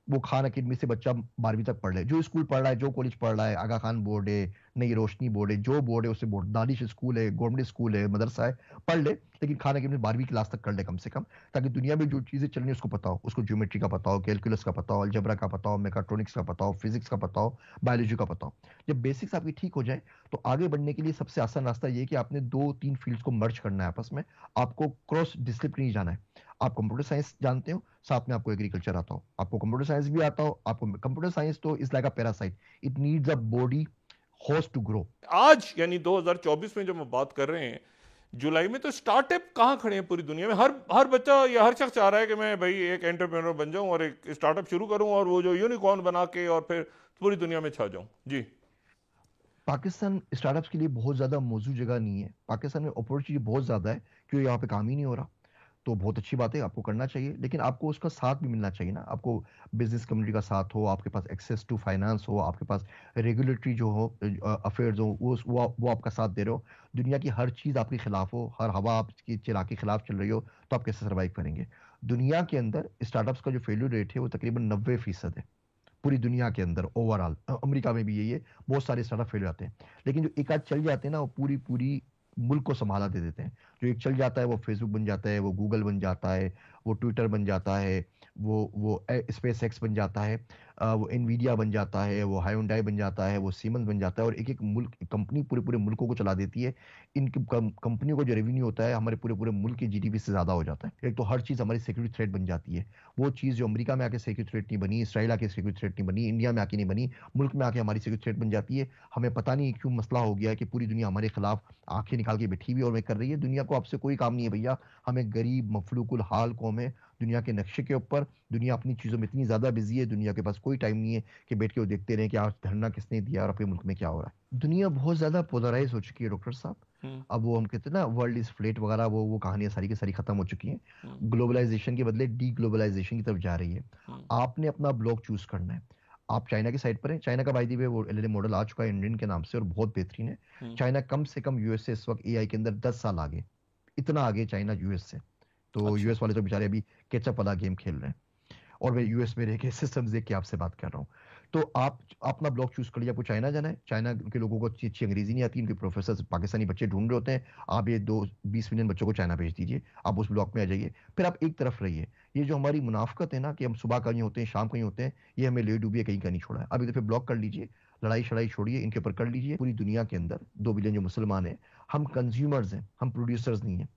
वो खान अकेडमी से बच्चा 12वीं तक पढ़ ले, जो स्कूल पढ़ रहा है, जो कॉलेज पढ़ रहा है, आगा खान बोर्ड है, नई रोशनी बोर्ड है, जो बोर्ड है उससे बोर्ड, दानिश स्कूल है, गवर्नमेंट स्कूल है, मदरसा है, पढ़ ले, लेकिन खान अकेडमी 12वीं क्लास तक कर ले कम से कम, ताकि दुनिया में जो चीजें चल रही है उसको पता हो, उसको ज्योमेट्री का पता हो, कैलकुलस का पता हो, अलजेब्रा का पता हो, मैकाट्रॉनिक्स का पता हो, फिजिक्स का पता हो, बायोलॉजी का पता हो। जब बेसिक्स आपकी ठीक हो जाए तो आगे बढ़ने के लिए सबसे आसान रास्ता ये है कि आपने 2-3 फील्ड्स को मर्ज करना है आपस में, आपको क्रॉस डिसिप्लिन जाना है। आप कंप्यूटर साइंस जानते हो, साथ में आपको एग्रीकल्चर आता हो, आपको कंप्यूटर साइंस भी आता हो, आपको कंप्यूटर साइंस तो is like a parasite, it needs a body host to grow. आज यानी 2024 में जब हम बात कर रहे हैं जुलाई में, तो स्टार्टअप कहाँ खड़े हैं पूरी दुनिया में? हर बच्चा या हर शख्स चाह रहा है कि मैं भाई एक एंटरप्रेन्योर बन जाऊं और एक स्टार्टअप शुरू करूं और वो जो यूनिकॉर्न बना के और फिर पूरी दुनिया में छा जाऊं। जी। पाकिस्तान स्टार्टअप्स के लिए बहुत ज्यादा मौजूद जगह नहीं है, पाकिस्तान में अपॉर्चुनिटी बहुत ज्यादा है, क्यों यहाँ पे काम ही नहीं हो रहा। तो बहुत अच्छी बात है, आपको करना चाहिए, लेकिन आपको उसका साथ भी मिलना चाहिए ना, आपको बिजनेस कम्युनिटी का साथ हो, आपके पास एक्सेस टू फाइनेंस हो, आपके पास रेगुलेटरी जो हो अफेयर्स हो, वो आपका साथ दे रहे हो। दुनिया की हर चीज़ आपके खिलाफ हो, हर हवा आपकी चला के खिलाफ चल रही हो, तो आप कैसे सर्वाइव करेंगे? दुनिया के अंदर स्टार्टअप्स का जो फेल्यूर रेट है वो तकरीबन 90% है, पूरी दुनिया के अंदर ओवरऑल। अमेरिका में भी यही है, बहुत सारे स्टार्टअप फेल जाते हैं, लेकिन जो एक आध चल जाते हैं ना, वो पूरी पूरी मुल्क को संभाला दे देते हैं। जो एक चल जाता है वो फेसबुक बन जाता है, वो गूगल बन जाता है, वो ट्विटर बन जाता है, वो स्पेस एक्स बन जाता है, वो एनवीडिया बन जाता है, वो हायोंडाई बन जाता है, वो सीमेंस बन जाता है, और एक एक मुल्क कंपनी पूरे पूरे मुल्कों को चला देती है। इन कंपनियों का जो रेवेन्यू होता है हमारे पूरे पूरे मुल्क की जीडीपी से ज्यादा हो जाता है। एक तो हर चीज हमारी सिक्योरिटी थ्रेट बन जाती है, वो चीज जो अमेरिका में आके सिक्योरिटी थ्रेट नहीं बनी, इसराइल आके सिक्योरिटी थ्रेट नहीं बनी, इंडिया में आके नहीं बनी, मुल्क में आके हमारी सिक्योरिटी थ्रेट बन जाती है। हमें पता नहीं क्यों मसला हो गया है कि पूरी दुनिया हमारे खिलाफ आंखें निकाल के बैठी हुई और मैं कर रही है। दुनिया को आपसे कोई काम नहीं है भैया, हमें गरीब मफलूकुल हाल कौम है दुनिया के नक्शे के ऊपर। दुनिया अपनी चीजों में इतनी ज्यादा बिजी है, दुनिया के पास कोई टाइम नहीं है कि बैठ के वो देखते रहे कि आज धरना किसने दिया और अपने मुल्क में क्या हो रहा है। दुनिया बहुत ज्यादा पोलराइज हो चुकी है डॉक्टर साहब। अब वो हम कहते हैं ना वर्ल्ड इज फ्लेट वगैरह, वो कहानियां सारी की सारी खत्म हो चुकी हैं। ग्लोबलाइजेशन के बदले डी ग्लोबलाइजेशन की तरफ जा रही है। आपने अपना ब्लॉक चूज करना है। आप चाइना की साइड पर हैं, चाइना का बाय द वे वो एलएलएम मॉडल आ चुका है इंडियन के नाम से और बहुत बेहतरीन है। चाइना कम से कम यूएस से इस वक्त एआई के अंदर 10 साल आगे, इतना आगे चाइना यूएस से। तो अच्छा। यूएस वाले तो बेचारे अभी केचप वाला गेम खेल रहे हैं, और मैं यूएस में रह के सिस्टम्स देख के आपसे बात कर रहा हूँ। तो आप अपना ब्लॉक चूज कर लिया, आपको चाइना जाना है, चाइना के लोगों को अच्छी अच्छी अंग्रेजी नहीं आती, इनके प्रोफेसर पाकिस्तानी बच्चे ढूंढ रहे होते हैं, आप ये 20 मिलियन बच्चों को चाइना भेज दीजिए, आप उस ब्लॉक में आ जाइए। फिर आप एक तरफ रहिए। ये जो हमारी मुनाफकत है ना कि हम सुबह कहीं होते हैं शाम कहीं होते हैं, ये हमें ले डूबिए कहीं का नहीं छोड़ा है। अब एक दफे ब्लॉक कर लीजिए, लड़ाई शड़ाई छोड़िए, इनके ऊपर कर लीजिए। पूरी दुनिया के अंदर 2 बिलियन जो मुसलमान हैं, हम कंज्यूमर्स हैं, हम प्रोड्यूसर्स नहीं है।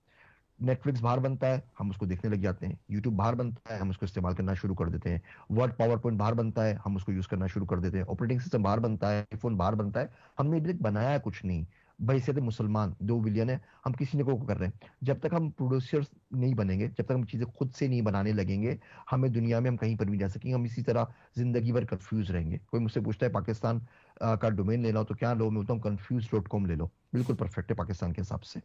नेटफ्लिक्स बाहर बनता है, हम उसको देखने लग जाते हैं, यूट्यूब बाहर बनता है, हम उसको इस्तेमाल करना शुरू कर देते हैं, वर्ड पावर पॉइंट बाहर बनता है, हम उसको यूज करना शुरू कर देते हैं, ऑपरेटिंग सिस्टम बाहर बनता है, आईफोन बाहर बनता है, हमने अभी तक बनाया कुछ नहीं। बहैसियत मुसलमान 2 बिलियन है, हम किसी ने को कर रहे हैं। जब तक हम प्रोड्यूसर्स नहीं बनेंगे, जब तक हम चीजें खुद से नहीं बनाने लगेंगे, हमें दुनिया में हम कहीं पर भी जा सकेंगे, हम इसी तरह जिंदगी भर कंफ्यूज रहेंगे। कोई मुझसे पूछता है पाकिस्तान का डोमेन लेना हो तो क्या लो, मैं बोलता हूँ confused.com ले लो, बिल्कुल परफेक्ट है पाकिस्तान के हिसाब से।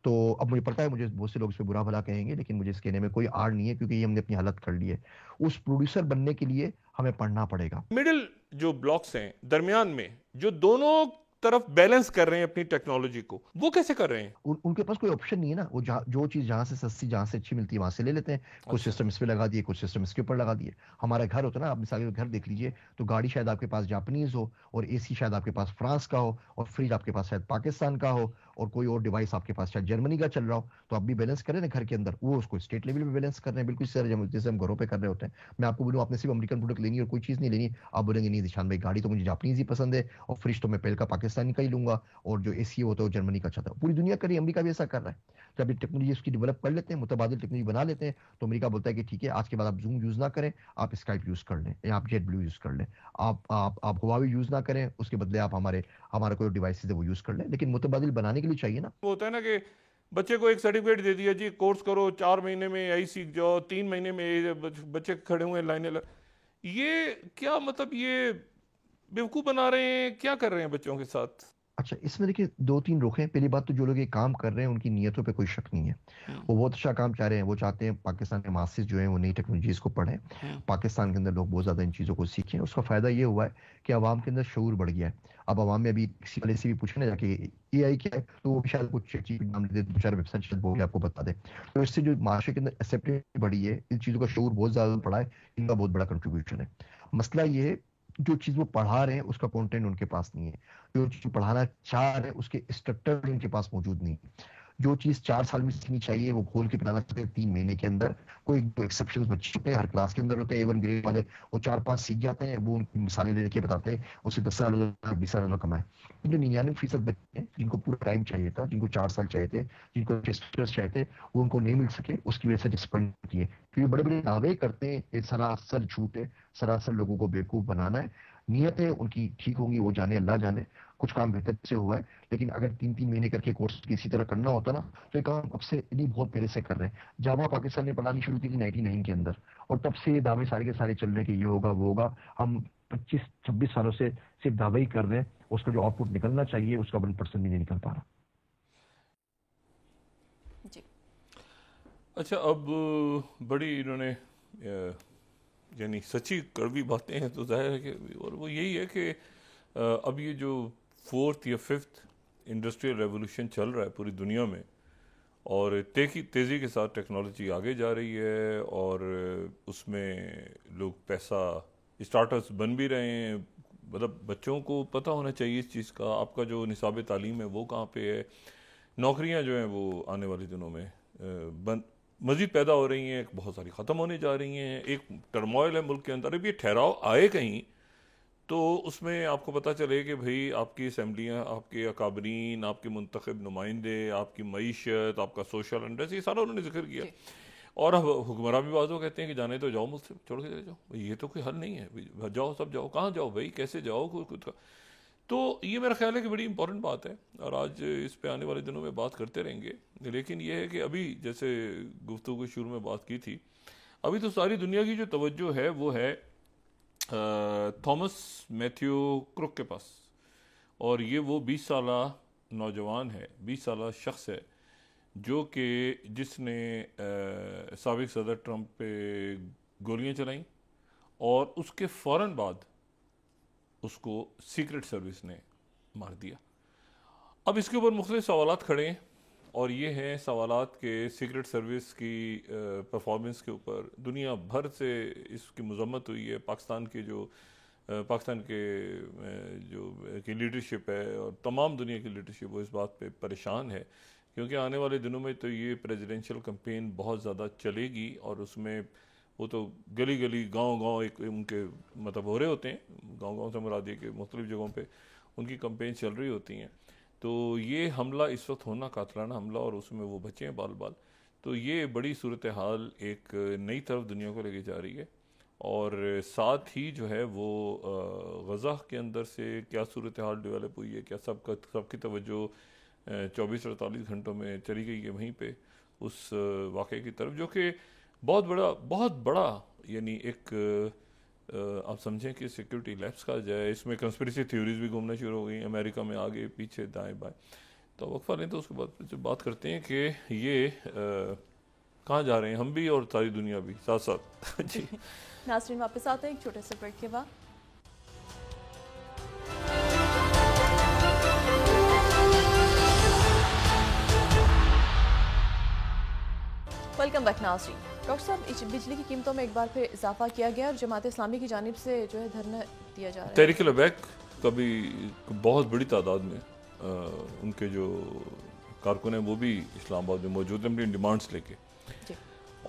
तो अब मुझे पता है मुझे बहुत से लोग इस पे बुरा भला कहेंगे, लेकिन मुझे इस कहने में कोई आड़ नहीं है, क्योंकि ये हमने अपनी हालत कर ली है। उस प्रोड्यूसर बनने के लिए हमें पढ़ना पड़ेगा। मिडिल जो ब्लॉक्स हैं दरमियान में, जो दोनों तरफ बैलेंस कर रहे हैं अपनी टेक्नोलॉजी को, वो कैसे कर रहे हैं? उनके पास कोई ऑप्शन नहीं है ना, वो जो चीज जहां से सस्ती, जहां से अच्छी मिलती है वहां से ले लेते हैं। कुछ सिस्टम इस पे लगा दिए, कुछ सिस्टम इसके ऊपर लगा दिए। हमारा घर होता है ना, आप मिसाल के घर देख लीजिए, तो गाड़ी शायद आपके पास जापानीज हो, और एसी शायद आपके पास फ्रांस का हो, और फ्रिज आपके पास शायद पाकिस्तान का हो, और कोई और डिवाइस आपके पास शायद जर्मनी का चल रहा हो। तो आप भी बैलेंस करें ना घर के अंदर, वो उसको स्टेट लेवल पे बैलेंस कर रहे हैं, बिल्कुल इस तरह जैसे हम घरों पे कर रहे होते हैं। मैं आपको बोलूँ आपने सिर्फ अमेरिकन प्रोडक्ट लेनी और कोई चीज नहीं लेनी, आप बोलेंगे नहीं दिशान भाई, गाड़ी तो मुझे जापानीज ही पसंद है, और फ्रिज तो मैं पहले का पाकिस्तानी का ही लूंगा, और जो एसी होता है वो जर्मनी का अच्छा था। पूरी दुनिया कर रही है, अमेरिका भी ऐसा कर रहा है। जब ये टेक्नोलॉजी उसकी डेवलप कर लेते हैं, मुतबादिल टेक्नोलॉजी बना लेते हैं, तो अमेरिका बोलता है कि ठीक है, आज के बाद आप जूम यूज ना करें, आप स्काइप यूज कर लें, या आप जेट ब्लू यूज कर लें, आप हुआवी यूज ना करें, उसके बदले आप हमारे हमारा कोई डिवाइस है वो यूज कर ले, लेकिन मुतबादिल बनाने के लिए चाहिए ना। वो होता है ना कि बच्चे को एक सर्टिफिकेट दे दिया जी, कोर्स करो 4 महीने में यही सीख जाओ, 3 महीने में ये बच्चे खड़े हुए लाइनें ये क्या मतलब, ये बेवकूफ़ बना रहे हैं, क्या कर रहे हैं बच्चों के साथ? अच्छा, इसमें देखिए 2-3 रुख हैं। पहली बात तो जो लोग ये काम कर रहे हैं उनकी नीयतों पे कोई शक नहीं है, वो बहुत अच्छा काम चाह रहे हैं। वो चाहते हैं पाकिस्तान के मासिस जो हैं वो नई टेक्नोलॉजीज को पढ़ें, पाकिस्तान के अंदर लोग बहुत ज़्यादा इन चीज़ों को सीखें। उसका फ़ायदा ये हुआ है कि आवाम के अंदर शऊर बढ़ गया है। अब आवाम में अभी किसी वाले से भी पूछे ना जाके AI क्या है, तो वो भी शायद कुछ चीज नाम ले दे, दो चार वेबसाइट शायद वो भी आपको बता दे। तो इससे जो माशरे के अंदर एक्सेप्टेंस बढ़ी है, इन चीज़ों का शऊर बहुत ज़्यादा पड़ा है, इनका बहुत बड़ा कंट्रीब्यूशन है। मसला ये है जो चीज़ वो पढ़ा रहे हैं उसका कंटेंट उनके पास नहीं है, जो चीज पढ़ाना चाह रहे हैं उसके स्ट्रक्चर उनके पास मौजूद नहीं है। जो चीज 4 साल में सीखनी चाहिए वो खोल के पिलाना चाहते हैं 3 महीने के अंदर। कोई दो एक्सेप्शन बच्चे होते हैं हर क्लास के अंदर होते हैं, A1 ग्रेड वाले, वो 4-5 सीख जाते हैं, वो उनकी मिसालें दे के बताते हैं, उससे 10 साल 20 साल कमाए। जो 99% बच्चे हैं जिनको पूरा टाइम चाहिए था, जिनको 4 साल चाहिए थे, जिनको स्ट्रक्चर चाहिए थे, वो उनको नहीं मिल सके, उसकी वजह से डिसअपॉइंट किए, क्योंकि बड़े बड़े दावे करते हैं। ये सरासर झूठ है, सरासर लोगों को बेवकूफ बनाना है। नीयतें उनकी ठीक होंगी, वो जाने, अल्लाह जाने, कुछ काम बेहतर से हुआ है। लेकिन अगर 3-3 महीने करके कोर्स किसी तरह करना होता ना, तो ये काम अब से नहीं बहुत पहले से कर रहे हैं। जावा पाकिस्तान ने पढ़ानी शुरू की थी 99 के अंदर, और तब से ये दावे सारे के सारे चल रहे हैं कि ये होगा वो होगा। हम 25-26 सालों से सिर्फ दावे ही कर रहे हैं, उसका जो आउटपुट निकलना चाहिए उसका 1% भी नहीं निकल पा रहा। जी। अच्छा, अब बड़ी इन्होंने यानी सच्ची कड़वी बातें हैं, तो जाहिर है कि, और वो यही है कि अब ये जो 4th या 5th इंडस्ट्रियल रेवोल्यूशन चल रहा है पूरी दुनिया में, और तेज़ी के साथ टेक्नोलॉजी आगे जा रही है, और उसमें लोग पैसा, स्टार्टअप्स बन भी रहे हैं। मतलब बच्चों को पता होना चाहिए इस चीज़ का, आपका जो निसाब तालीम है वो कहाँ पे है। नौकरियां जो हैं वो आने वाले दिनों में मज़ीद पैदा हो रही हैं, बहुत सारी ख़त्म होने जा रही हैं। एक टर्मोइल है मुल्क के अंदर। अब ये ठहराव आए कहीं तो उसमें आपको पता चले कि भाई आपकी असम्बलियाँ, आपके अकाबरीन, आपके मुंतखब नुमाइंदे, आपकी मईशत, आपका सोशल अंडर्स, ये सारा उन्होंने जिक्र किया। और अब हुक्मरान भी बाज़ कहते हैं कि जाने तो जाओ, मुझसे छोड़ के चले जाओ, ये तो कोई हल नहीं है, जाओ सब जाओ। कहाँ जाओ भाई, कैसे जाओ, खुद का। तो ये मेरा ख्याल है कि बड़ी इंपॉर्टेंट बात है, और आज इस पे आने वाले दिनों में बात करते रहेंगे। लेकिन ये है कि अभी जैसे गुफ्तगू शुरू में बात की थी, अभी तो सारी दुनिया की जो तवज्जो है वो है थॉमस मैथ्यू क्रुक के पास। और ये वो 20 साला नौजवान है, 20 साला शख्स है जो कि जिसने साबिक सदर ट्रंप पे गोलियां चलाई, और उसके फ़ौरन बाद उसको सीक्रेट सर्विस ने मार दिया। अब इसके ऊपर मुख्तलिफ सवालात खड़े हैं, और ये हैं सवालात के सीक्रेट सर्विस की परफॉर्मेंस के ऊपर दुनिया भर से इसकी मजम्मत हुई है। पाकिस्तान के जो की लीडरशिप है, और तमाम दुनिया की लीडरशिप, वो इस बात पे परेशान है, क्योंकि आने वाले दिनों में तो ये प्रेसिडेंशियल कैंपेन बहुत ज़्यादा चलेगी, और उसमें वो तो गली गली गांव एक उनके मतलब हो रहे होते हैं, गांव से मुराद ये कि मुख्तलिफ जगहों पे उनकी कैंपेन चल रही होती हैं। तो ये हमला इस वक्त होना, कातलाना हमला, और उसमें वो बचे हैं बाल बाल। तो ये बड़ी सूरत हाल एक नई तरफ दुनिया को लेके जा रही है। और साथ ही जो है वो गज़ा के अंदर से क्या सूरत हाल डेवलप हुई है, क्या सबकी तवज्जो 24-48 घंटों में चली गई है वहीं पे उस वाक़े की तरफ, जो कि बहुत बड़ा यानी एक आप समझें कि सिक्योरिटी लैप्स का जाए। इसमें कंस्पिरेसी थ्योरीज भी घूमना शुरू हो गई, अमेरिका में आगे पीछे दाएं बाएं। तो वक्फा लें तो उसके बाद जब बात करते हैं कि ये कहाँ जा रहे हैं हम भी और सारी दुनिया भी साथ साथ। जी नाज़रीन, वापस आते हैं एक छोटे से ब्रेक के बाद। वेलकम बैक नाज़रीन। डॉक्टर साहब, बिजली की कीमतों में एक बार फिर इजाफा किया गया और जमात इस्लामी की जानिब से जो है धरना दिया जा रहा है। तहरीक लबैक का भी बहुत बड़ी तादाद में उनके जो कारकुन हैं वो भी इस्लामाबाद में मौजूद हैं अपनी डिमांड्स लेके।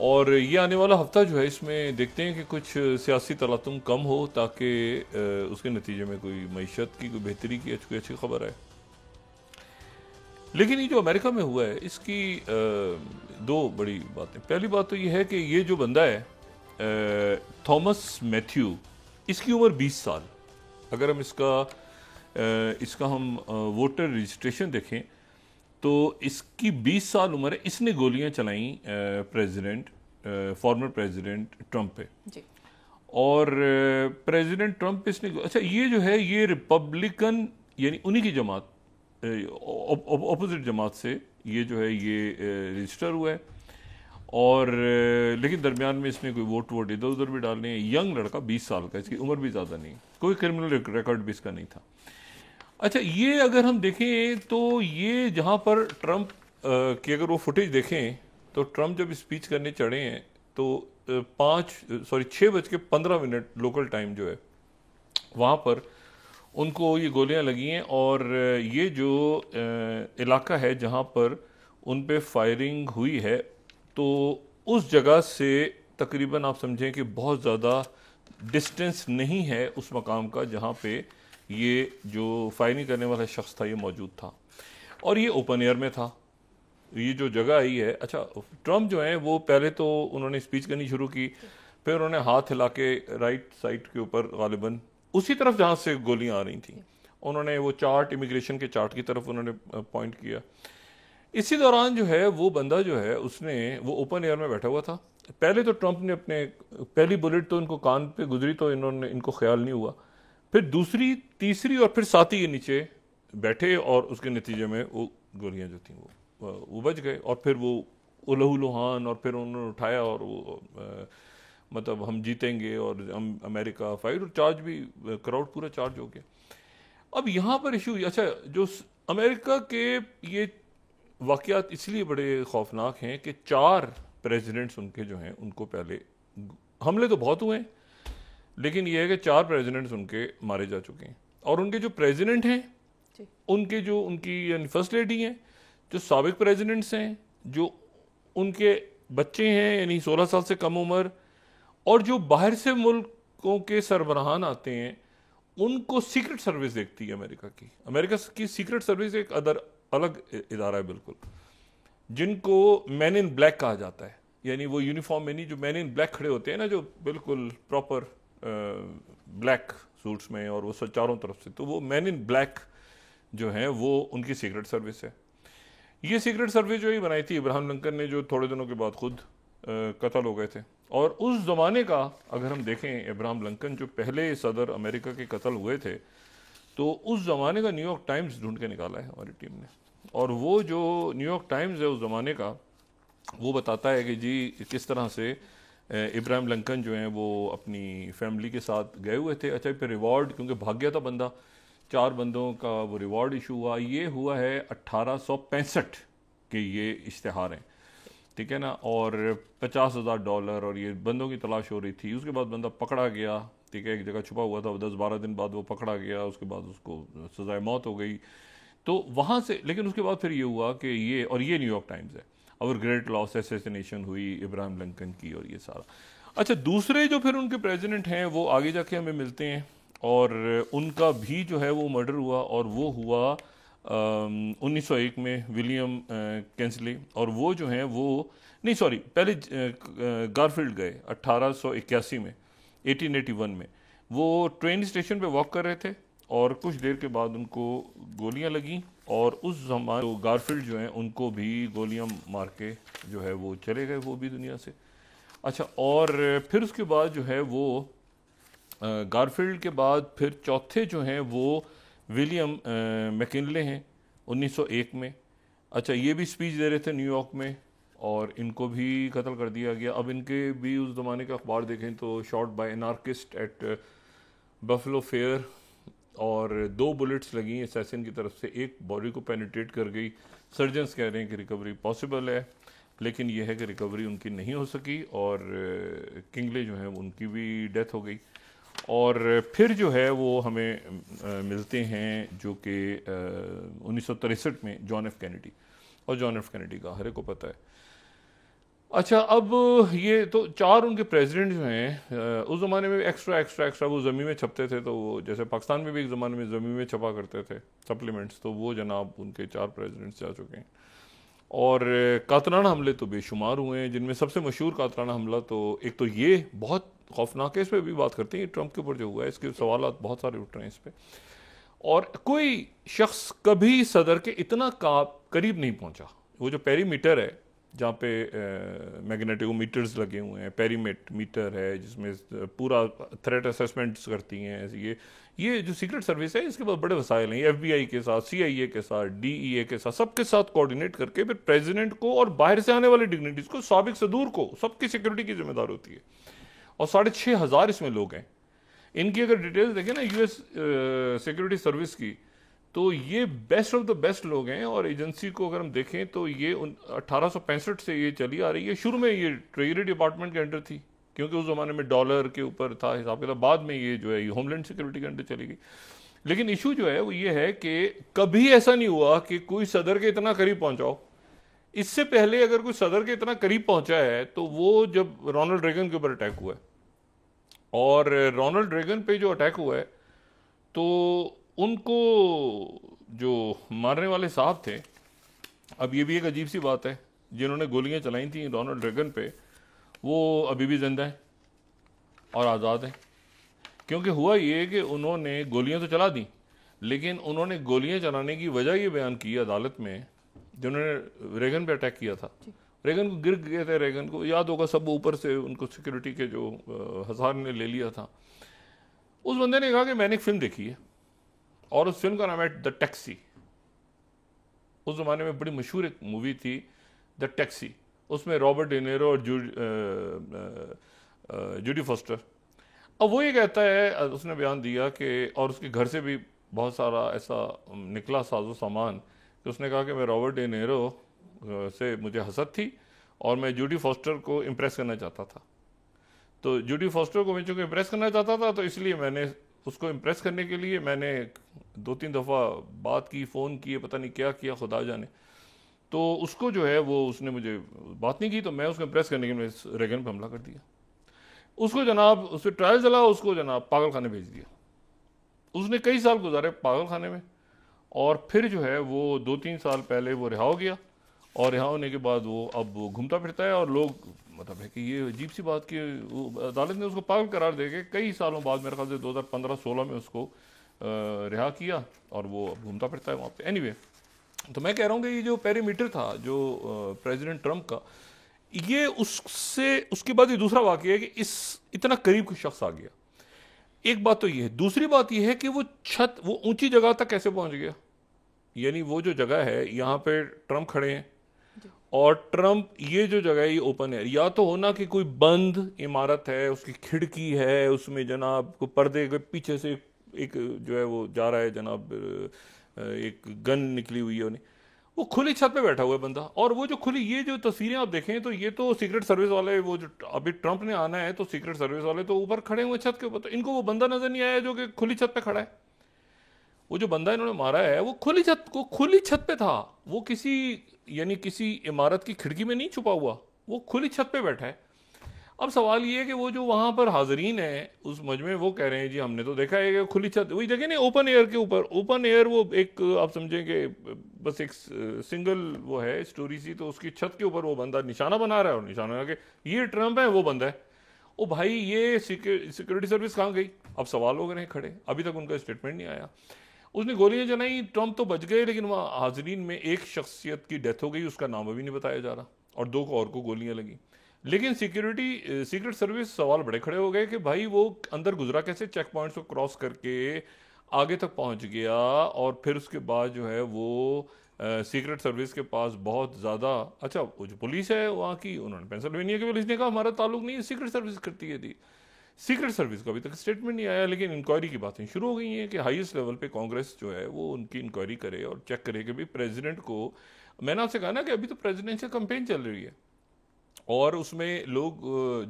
और ये आने वाला हफ्ता जो है इसमें देखते हैं कि कुछ सियासी तलातुम कम हो, ताकि उसके नतीजे में कोई मईशत की कोई बेहतरी की कोई अच्छी खबर है। लेकिन ये जो अमेरिका में हुआ है इसकी दो बड़ी बातें। पहली बात तो ये है कि ये जो बंदा है थॉमस मैथ्यू, इसकी उम्र 20 साल। अगर हम इसका इसका हम वोटर रजिस्ट्रेशन देखें तो इसकी 20 साल उम्र है, इसने गोलियां चलाई फॉर्मर प्रेसिडेंट ट्रंप पे जी। और प्रेसिडेंट ट्रंप इसने, अच्छा ये जो है ये रिपब्लिकन यानी उन्हीं की जमात, ऑपोजिट जमात से ये जो है ये रजिस्टर हुआ है और लेकिन दरमियान में इसने कोई वोट इधर उधर भी डालने हैं। यंग लड़का 20 साल का, इसकी उम्र भी ज़्यादा नहीं, कोई क्रिमिनल रिकॉर्ड भी इसका नहीं था। अच्छा ये अगर हम देखें तो ये जहाँ पर ट्रंप की अगर वो फुटेज देखें तो ट्रंप जब स्पीच करने चढ़े हैं तो 6:15 लोकल टाइम जो है वहाँ पर उनको ये गोलियां लगी हैं और ये जो इलाका है जहाँ पर उन पे फायरिंग हुई है तो उस जगह से तकरीबन आप समझें कि बहुत ज़्यादा डिस्टेंस नहीं है उस मकाम का जहाँ पे ये जो फायरिंग करने वाला शख्स था ये मौजूद था और ये ओपन एयर में था। ये जो जगह आई है, अच्छा ट्रंप जो है वो पहले तो उन्होंने स्पीच करनी शुरू की, फिर उन्होंने हाथ हिला के राइट साइड के ऊपर गालिबन उसी तरफ जहाँ से गोलियां आ रही थी उन्होंने वो चार्ट, इमिग्रेशन के चार्ट की तरफ उन्होंने पॉइंट किया। इसी दौरान जो है वो बंदा जो है उसने वो ओपन एयर में बैठा हुआ था। पहले तो ट्रंप ने अपने पहली बुलेट तो इनको कान पे गुजरी तो इनको ख्याल नहीं हुआ, फिर दूसरी, तीसरी और फिर साथी के नीचे बैठे और उसके नतीजे में वो गोलियां जो थी वो बच गए और फिर वो उलहूलुहान और फिर उन्होंने उठाया और वो मतलब हम जीतेंगे और हम अमेरिका फाइट और चार्ज भी क्राउड पूरा चार्ज हो गया। अब यहाँ पर इशू, अच्छा जो अमेरिका के ये वाक़यात इसलिए बड़े खौफनाक हैं कि 4 प्रेसिडेंट्स उनके जो हैं उनको पहले हमले तो बहुत हुए हैं लेकिन ये है कि 4 प्रेसिडेंट्स उनके मारे जा चुके हैं और उनके जो प्रेसिडेंट हैं उनके जो उनकी यानी फर्स्ट लेडी हैं, जो साबिक प्रेसिडेंट्स हैं, जो उनके बच्चे हैं यानी 16 साल से कम उम्र और जो बाहर से मुल्कों के सरबराहान आते हैं उनको सीक्रेट सर्विस देखती है अमेरिका की सीक्रेट सर्विस एक अलग इदारा है बिल्कुल, जिनको मैन इन ब्लैक कहा जाता है। यानी वो यूनिफॉर्म में नहीं, जो मैन इन ब्लैक खड़े होते हैं ना, जो बिल्कुल प्रॉपर ब्लैक सूट्स में और वो चारों तरफ से, तो वो मैन इन ब्लैक जो है वो उनकी सीक्रेट सर्विस है। ये सीक्रेट सर्विस जो ही बनाई थी इब्राहिम लिंकन ने, जो थोड़े दिनों के बाद खुद कत्ल हो गए थे। और उस ज़माने का अगर हम देखें, इब्राहिम लिंकन जो पहले सदर अमेरिका के कत्ल हुए थे, तो उस ज़माने का न्यूयॉर्क टाइम्स ढूंढ के निकाला है हमारी टीम ने, और वो जो न्यूयॉर्क टाइम्स है उस ज़माने का, वो बताता है कि जी किस तरह से इब्राहिम लिंकन जो हैं वो अपनी फैमिली के साथ गए हुए थे। अच्छा फिर रिवॉर्ड, क्योंकि भाग गया था बंदा, 4 बंदों का वो रिवॉर्ड इशू हुआ। ये हुआ है 1865 के ये इश्तिहार हैं, ठीक है ना, और $50,000 और ये बंदों की तलाश हो रही थी। उसके बाद बंदा पकड़ा गया, ठीक है, एक जगह छुपा हुआ था, 10-12 दिन बाद वो पकड़ा गया, उसके बाद उसको सजाए मौत हो गई। तो वहाँ से, लेकिन उसके बाद फिर ये हुआ कि ये, और ये न्यूयॉर्क टाइम्स है, और ग्रेट लॉस असैसिनेशन हुई इब्राहिम लिंकन की और ये सारा। अच्छा दूसरे जो फिर उनके प्रेसिडेंट हैं वो आगे जाके हमें मिलते हैं और उनका भी जो है वो मर्डर हुआ, और वो हुआ 1901 में विलियम कैंसली। और वो जो हैं वो नहीं, सॉरी, पहले गारफील्ड गए 1881 में, 1881 में। वो ट्रेन स्टेशन पे वॉक कर रहे थे और कुछ देर के बाद उनको गोलियां लगी, और उस जमाने तो गारफील्ड जो हैं उनको भी गोलियां मार के जो है वो चले गए, वो भी दुनिया से। अच्छा, और फिर उसके बाद जो है वो गारफील्ड के बाद फिर चौथे जो हैं वो विलियम मैकिनले हैं 1901 में। अच्छा, ये भी स्पीच दे रहे थे न्यूयॉर्क में और इनको भी कत्ल कर दिया गया। अब इनके भी उस ज़माने का अखबार देखें तो shot by anarchist at Buffalo fair, और 2 बुलेट्स लगी असैसिन की तरफ से, एक बॉडी को पेनिट्रेट कर गई। सर्जन्स कह रहे हैं कि रिकवरी पॉसिबल है, लेकिन यह है कि रिकवरी उनकी नहीं हो सकी, और किंगले जो है उनकी भी डेथ हो गई। और फिर जो है वो हमें मिलते हैं जो कि 1963 में जॉन एफ कैनेडी, और जॉन एफ कैनेडी का हर एक को पता है। अच्छा, अब ये तो 4 उनके प्रेसिडेंट जो हैं उस ज़माने में एक्स्ट्रा वो ज़मीन में छपते थे, तो वो जैसे पाकिस्तान में भी एक ज़माने में ज़मीन में छपा करते थे सप्लीमेंट्स, तो वो जनाब उनके 4 प्रेसिडेंट्स जा चुके हैं। और कातलाना हमले तो बेशुमार हुए हैं, जिनमें सबसे मशहूर कातलाना हमला तो एक तो ये बहुत खौफनाक है, इस पर भी बात करते हैं, ट्रंप के ऊपर जो हुआ है इसके सवाल बहुत सारे उठ रहे हैं इस पर। और कोई शख्स कभी सदर के इतना करीब नहीं पहुंचा। वो जो पेरीमीटर है जहाँ पे मैग्नेटोमीटर्स लगे हुए हैं, पेरीमेट मीटर है जिसमें पूरा थ्रेट असेसमेंट्स करती हैं, ये जो सीक्रेट सर्विस है इसके पास बड़े वसाइल हैं। FBI के साथ, CIA के साथ, DEA के साथ, सबके साथ कोऑर्डिनेट करके फिर प्रेसिडेंट को और बाहर से आने वाले डिग्निटीज को, साबिक सदूर को, सबकी सिक्योरिटी की जिम्मेदार होती है। और 6,500 इसमें लोग हैं। इनकी अगर डिटेल्स देखें ना US सिक्योरिटी सर्विस की, तो ये बेस्ट ऑफ द बेस्ट लोग हैं। और एजेंसी को अगर हम देखें तो ये 1865 से ये चली आ रही है। शुरू में ये ट्रेजरी डिपार्टमेंट के अंडर थी, क्योंकि उस जमाने में डॉलर के ऊपर था हिसाब किताब। बाद में ये जो है होमलैंड सिक्योरिटी के अंडर चली गई। लेकिन इशू जो है वो ये है कि कभी ऐसा नहीं हुआ कि कोई सदर के इतना करीब पहुंचाओ। इससे पहले अगर कोई सदर के इतना करीब पहुंचा है तो वो जब रोनाल्ड रेगन के ऊपर अटैक हुआ है, और रोनाल्ड रेगन पे जो अटैक हुआ है तो उनको जो मारने वाले साहब थे, अब ये भी एक अजीब सी बात है, जिन्होंने गोलियां चलाई थी रोनाल्ड रेगन पे, वो अभी भी जिंदा हैं और आज़ाद हैं। क्योंकि हुआ ये कि उन्होंने गोलियां तो चला दी, लेकिन उन्होंने गोलियां चलाने की वजह ये बयान की अदालत में, जिन्होंने रेगन पे अटैक किया था। रेगन को गिर गए थे, रेगन को याद होगा, सब ऊपर से उनको सिक्योरिटी के जो हज़ार ने ले लिया था। उस बंदे ने कहा कि मैंने एक फिल्म देखी है और उस फिल्म का नाम है द टैक्सी। उस जमाने में बड़ी मशहूर एक मूवी थी द टैक्सी, उसमें रॉबर्ट डे नीरो और जूडी फॉस्टर। अब वो ये कहता है, उसने बयान दिया कि, और उसके घर से भी बहुत सारा ऐसा निकला साजो सामान, कि उसने कहा कि मैं रॉबर्ट डे नीरो से मुझे हसद थी और मैं जूडी फॉस्टर को इम्प्रेस करना चाहता था। तो जूडी फॉस्टर को मैं चूँकि इम्प्रेस करना चाहता था, तो इसलिए मैंने उसको इम्प्रेस करने के लिए मैंने 2-3 दफ़ा बात की, फ़ोन किए, पता नहीं क्या किया, खुदा जाने। तो उसको जो है वो, उसने मुझे बात नहीं की, तो मैं उसको इम्प्रेस करने के लिए रेगन पे हमला कर दिया। उसको जनाब, उस पर ट्रायल चला, उसको जनाब पागल खाने भेज दिया। उसने कई साल गुजारे पागल खाने में, और फिर जो है वो 2-3 साल पहले वो रिहा हो गया। और रिहा होने के बाद वो अब वो घूमता फिरता है, और लोग, मतलब है कि ये अजीब सी बात कि अदालत ने उसको पागल करार दे के कई सालों बाद, मेरे ख्याल से 2015-16 में उसको रिहा किया, और वो अब घूमता फिरता है वहाँ पे। एनीवे, तो मैं कह रहा हूँ कि ये जो पेरीमीटर था जो प्रेसिडेंट ट्रंप का, ये उसके बाद ये दूसरा वाक़या है कि इस इतना करीब कोई शख्स आ गया। एक बात तो ये है। दूसरी बात ये है कि वो छत, वो ऊंची जगह तक कैसे पहुंच गया। यानी वो जो जगह है, यहाँ पे ट्रंप खड़े हैं, और ट्रंप, ये जो जगह है ये ओपन है। या तो होना कि कोई बंद इमारत है, उसकी खिड़की है, उसमें जनाब को पर्दे के पीछे से एक जो है वो जा रहा है जनाब, एक गन निकली हुई है, वो खुली छत पे बैठा हुआ है बंदा। और वो जो खुली, ये जो तस्वीरें आप देखें तो ये तो सीक्रेट सर्विस वाले, वो जो अभी ट्रंप ने आना है तो सीक्रेट सर्विस वाले तो ऊपर खड़े हुए छत के ऊपर, तो इनको वो बंदा नजर नहीं आया जो कि खुली छत पे खड़ा है। वो जो बंदा इन्होंने मारा है वो खुली छत पे था। वो किसी इमारत की खिड़की में नहीं छुपा हुआ, वो खुली छत पे बैठा है। अब सवाल ये है कि वो जो वहां पर हाजरीन है उस मजमे, वो कह रहे हैं जी हमने तो देखा है कि खुली छत, वही जगह नहीं, ओपन एयर के ऊपर। ओपन एयर वो एक, आप समझेंगे बस एक सिंगल वो है स्टोरी सी, तो उसकी छत के ऊपर वो बंदा निशाना बना रहा है, और निशाना के ये ट्रंप है, वो बंदा है। ओ भाई, ये सिक्योरिटी सर्विस कहाँ गई? अब सवाल हो गए खड़े, अभी तक उनका स्टेटमेंट नहीं आया। उसने गोलियां चलाई, ट्रंप तो बच गए, लेकिन वहाँ हाजरीन में एक शख्सियत की डेथ हो गई, उसका नाम अभी नहीं बताया जा रहा, और 2 और को गोलियां लगी। लेकिन सीक्रेट सर्विस सवाल बड़े खड़े हो गए कि भाई वो अंदर गुजरा कैसे, चेक पॉइंट्स को क्रॉस करके आगे तक पहुंच गया। और फिर उसके बाद जो है वो सीक्रेट सर्विस के पास बहुत ज़्यादा, अच्छा वो जो पुलिस है वहाँ की, उन्होंने पेंसिल्वेनिया की पुलिस ने कहा हमारा ताल्लुक नहीं है, सीक्रेट सर्विस करती है थी। सीक्रेट सर्विस का अभी तक स्टेटमेंट नहीं आया, लेकिन इंक्वायरी की बातें शुरू हो गई हैं कि हाईएस्ट लेवल पे कांग्रेस जो है वो उनकी इंक्वायरी करे और चेक करे कि भाई प्रेसिडेंट को, मैंने आपसे कहा ना कि अभी तो प्रेसिडेंशियल कैंपेन चल रही है, और उसमें लोग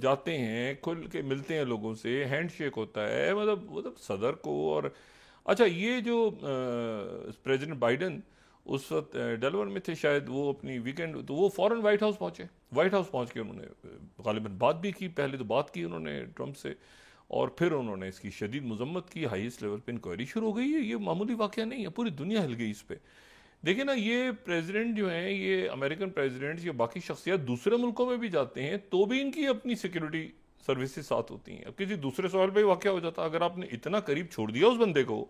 जाते हैं, खुल के मिलते हैं लोगों से, हैंडशेक होता है, मतलब सदर को। और अच्छा, ये जो प्रेसिडेंट बाइडन उस वक्त डेलवर में थे शायद, वो अपनी वीकेंड, तो वो फौरन वाइट हाउस पहुंचे। वाइट हाउस पहुंच के उन्होंने गालिबन बात भी की, पहले तो बात की उन्होंने ट्रंप से, और फिर उन्होंने इसकी शदीद मजम्मत की। हाईएस्ट लेवल पे इंक्वायरी शुरू हो गई है, ये मामूली वाकया नहीं है, पूरी दुनिया हिल गई इस पर। देखिए ना, ये प्रेसिडेंट जो हैं, ये अमेरिकन प्रेसिडेंट्स या बाकी शख्सियत दूसरे मुल्कों में भी जाते हैं तो भी इनकी अपनी सिक्योरिटी सर्विसेज साथ होती हैं। अब किसी दूसरे सवाल पे वाकया हो जाता, अगर आपने इतना करीब छोड़ दिया उस बंदे को,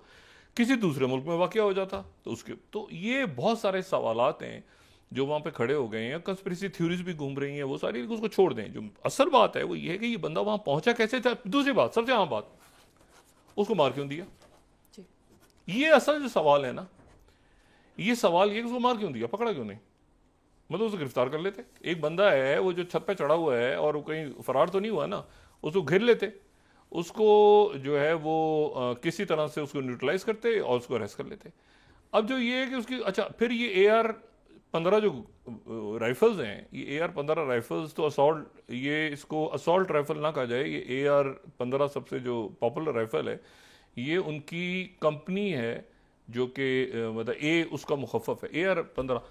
किसी दूसरे मुल्क में वाक़या हो जाता तो उसके, तो ये बहुत सारे सवालात हैं जो वहाँ पे खड़े हो गए हैं, कंस्पिरेसी थ्योरीज भी घूम रही हैं, वो सारी उसको छोड़ दें। जो असल बात है वो ये है कि ये बंदा वहाँ पहुंचा कैसे था। दूसरी बात, सबसे आम बात, उसको मार क्यों दिया? ये असल जो सवाल है ना, ये सवाल ये कि उसको मार क्यों दिया, पकड़ा क्यों नहीं? मतलब उसे गिरफ्तार कर लेते। एक बंदा है वो जो छत पे चढ़ा हुआ है और वो कहीं फरार तो नहीं हुआ ना, उसको घेर लेते, उसको जो है वो किसी तरह से उसको न्यूट्रलाइज करते और उसको अरेस्ट कर लेते। अब जो ये है कि उसकी, अच्छा फिर ये AR-15 जो राइफल्स हैं, ये AR-15 राइफल्स तो असॉल्ट, ये इसको असॉल्ट राइफल ना कहा जाए, ये AR-15 सबसे जो पॉपुलर राइफल है, ये उनकी कंपनी है जो कि मतलब उसका मुखफ़फ़ है AR-15।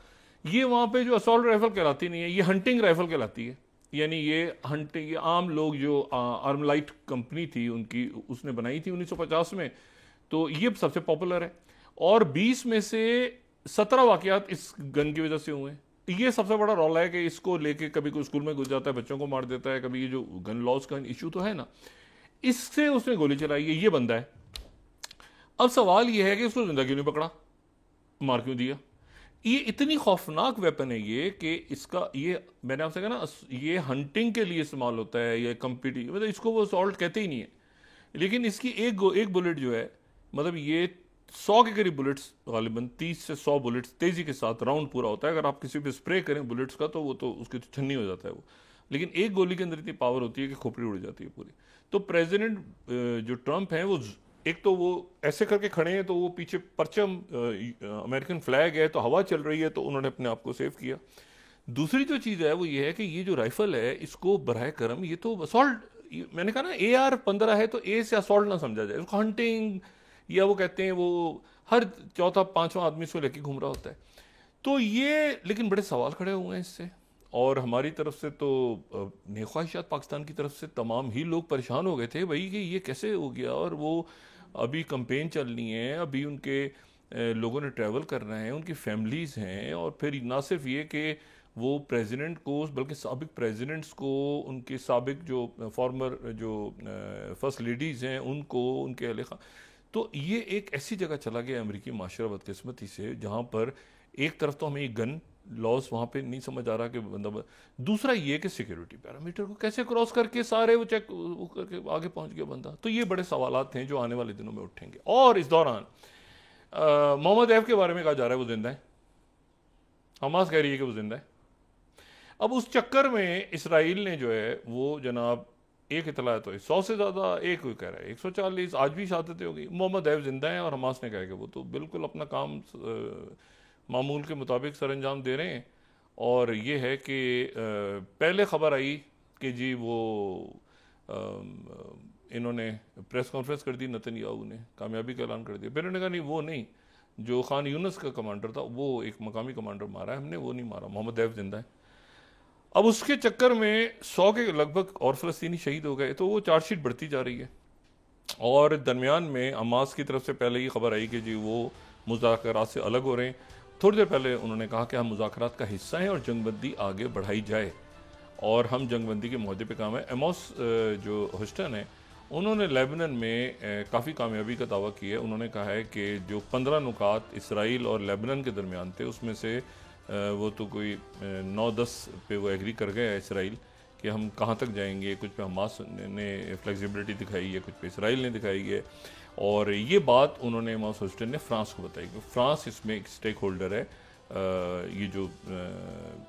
ये वहाँ पे जो असॉल्ट राइफल कहलाती नहीं है, ये हंटिंग राइफल कहलाती है। यानी ये हंटिंग, ये आम लोग जो आर्मलाइट कंपनी थी उनकी, उसने बनाई थी 1950 में, तो ये सबसे पॉपुलर है। और 20 में से 17 वाकयात इस गन की वजह से हुए। ये सबसे बड़ा रौला है कि इसको लेके कभी कोई स्कूल में घुस जाता है, बच्चों को मार देता है, कभी ये जो गन लॉज का इशू तो है ना, इससे उसने गोली चलाई है, ये बंदा है। अब सवाल ये है कि उसको जिंदा क्यों नहीं पकड़ा, मार क्यों दिया? ये इतनी खौफनाक वेपन है ये कि इसका, ये मैंने आपसे कहा ना, ये हंटिंग के लिए इस्तेमाल होता है, ये कंपीटिटिव, मतलब इसको वो असॉल्ट कहते ही नहीं है। लेकिन इसकी एक बुलेट जो है, मतलब ये 100 के करीब बुलेट्स, गालिबन 30 से 100 बुलेट्स तेजी के साथ राउंड पूरा होता है। अगर आप किसी पे स्प्रे करें बुलेट्स का तो वो तो उसकी तो छन्नी हो जाता है वो। लेकिन एक गोली के अंदर इतनी पावर होती है कि खोपड़ी उड़ जाती है पूरी। तो प्रेसिडेंट जो ट्रंप हैं, वो एक तो वो ऐसे करके खड़े हैं, तो वो पीछे परचम अमेरिकन फ्लैग है, तो हवा चल रही है, तो उन्होंने अपने आप को सेव किया। दूसरी जो चीज़ है वो ये है कि ये जो राइफल है, इसको बराए करम ये तो असॉल्ट, मैंने कहा ना AR-15 है, तो ए से असॉल्ट ना समझा जाए उसको, हंटिंग या वो कहते हैं वो हर चौथा पांचवा आदमी इसको लेके घूम रहा होता है। तो ये, लेकिन बड़े सवाल खड़े हुए हैं इससे, और हमारी तरफ से तो ख्वाहिशात पाकिस्तान की तरफ से तमाम ही लोग परेशान हो गए थे भाई कि ये कैसे हो गया। और वो अभी कंपेन चलनी है, अभी उनके लोगों ने ट्रैवल करना है, उनकी फैमिलीज़ हैं, और फिर ना सिर्फ ये कि वो प्रेसिडेंट को, बल्कि साबिक प्रेसिडेंट्स को, उनके साबिक जो फॉर्मर जो फर्स्ट लेडीज़ हैं उनको, उनके अहले खान, तो ये एक ऐसी जगह चला गया अमेरिकी माशरा बदकिस्मती से, जहाँ पर एक तरफ तो हमें ये गन लॉस वहाँ पे नहीं समझ आ रहा कि बंदा, दूसरा ये कि सिक्योरिटी पैरामीटर को कैसे क्रॉस करके सारे वो चेक करके आगे पहुँच गया बंदा। तो ये बड़े सवालात हैं जो आने वाले दिनों में उठेंगे। और इस दौरान मोहम्मद एफ के बारे में कहा जा रहा है वो जिंदा है, हमास कह रही है कि वो जिंदा है। अब उस चक्कर में इसराइल ने जो है वो जनाब, एक इतला है तो 100 से ज़्यादा, एक कह रहा है 140, आज भी शहादतें हो गई। मोहम्मद एफ जिंदा है और हमास ने कहा कि वो तो बिल्कुल अपना काम मामूल के मुताबिक सर अंजाम दे रहे हैं। और ये है कि पहले खबर आई कि जी वो इन्होंने प्रेस कॉन्फ्रेंस कर दी, नेतन्याहू ने कामयाबी का ऐलान कर दिया। फिर उन्होंने कहा नहीं वो नहीं, जो खान यूनस का कमांडर था वो एक मकामी कमांडर मारा है हमने, वो नहीं मारा, मोहम्मद एफ जिंदा है। अब उसके चक्कर में 100 के लगभग और फ़लस्तीनी शहीद हो गए, तो वो चार्जशीट बढ़ती जा रही है। और दरमियान में हमास की तरफ से पहले ही खबर आई कि जी वो मुज़ाकरात से अलग हो रहे हैं। थोड़ी देर पहले उन्होंने कहा कि हम मुज़ाकरात का हिस्सा हैं और जंगबंदी आगे बढ़ाई जाए, और हम जंगबंदी के मुहदे पे काम है। एमोस जो ह्यूस्टन है, उन्होंने लेबनान में काफ़ी कामयाबी का दावा किया है। उन्होंने कहा है कि जो 15 नुकात इसराइल और लेबनान के दरमियान थे, उसमें से वो तो कोई 9-10 पे वो एग्री कर गया है इसराइल कि हम कहाँ तक जाएंगे। कुछ पे हमास ने फ्लेक्सिबिलिटी दिखाई है, कुछ पे इसराइल ने दिखाई है। और ये बात उन्होंने एमोस ह्यूस्टन ने फ्रांस को बताई कि फ्रांस इसमें एक स्टेक होल्डर है। ये जो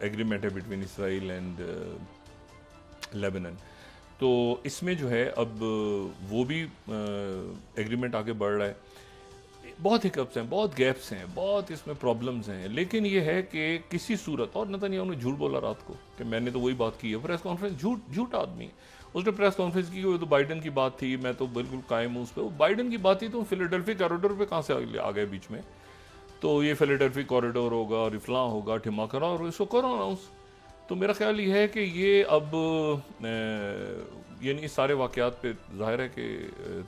एग्रीमेंट है बिटवीन इसराइल एंड लेबनान, तो इसमें जो है अब वो भी एग्रीमेंट आगे बढ़ रहा है। बहुत हिकअप्स हैं, बहुत गैप्स हैं, बहुत इसमें प्रॉब्लम्स हैं, लेकिन ये है कि किसी सूरत, और नेतन्याहू ने झूठ बोला रात को कि मैंने तो वही बात की है, प्रेस कॉन्फ्रेंस, झूठ आदमी, उसने प्रेस कॉन्फ्रेंस की, वो तो बाइडन की बात थी, मैं तो बिल्कुल कायम हूँ उस पर। वो बाइडन की बात थी तो फिलाडेल्फिया कॉरिडोर पे कहाँ से आ गए बीच में? तो ये फिलाडेल्फिया कॉरिडोर होगा और इफ्ला होगा, ठिमाकरा, और इसको करो अनाउंस। तो मेरा ख्याल ये है कि ये अब यानी इस सारे वाक़यात पे ज़ाहिर है कि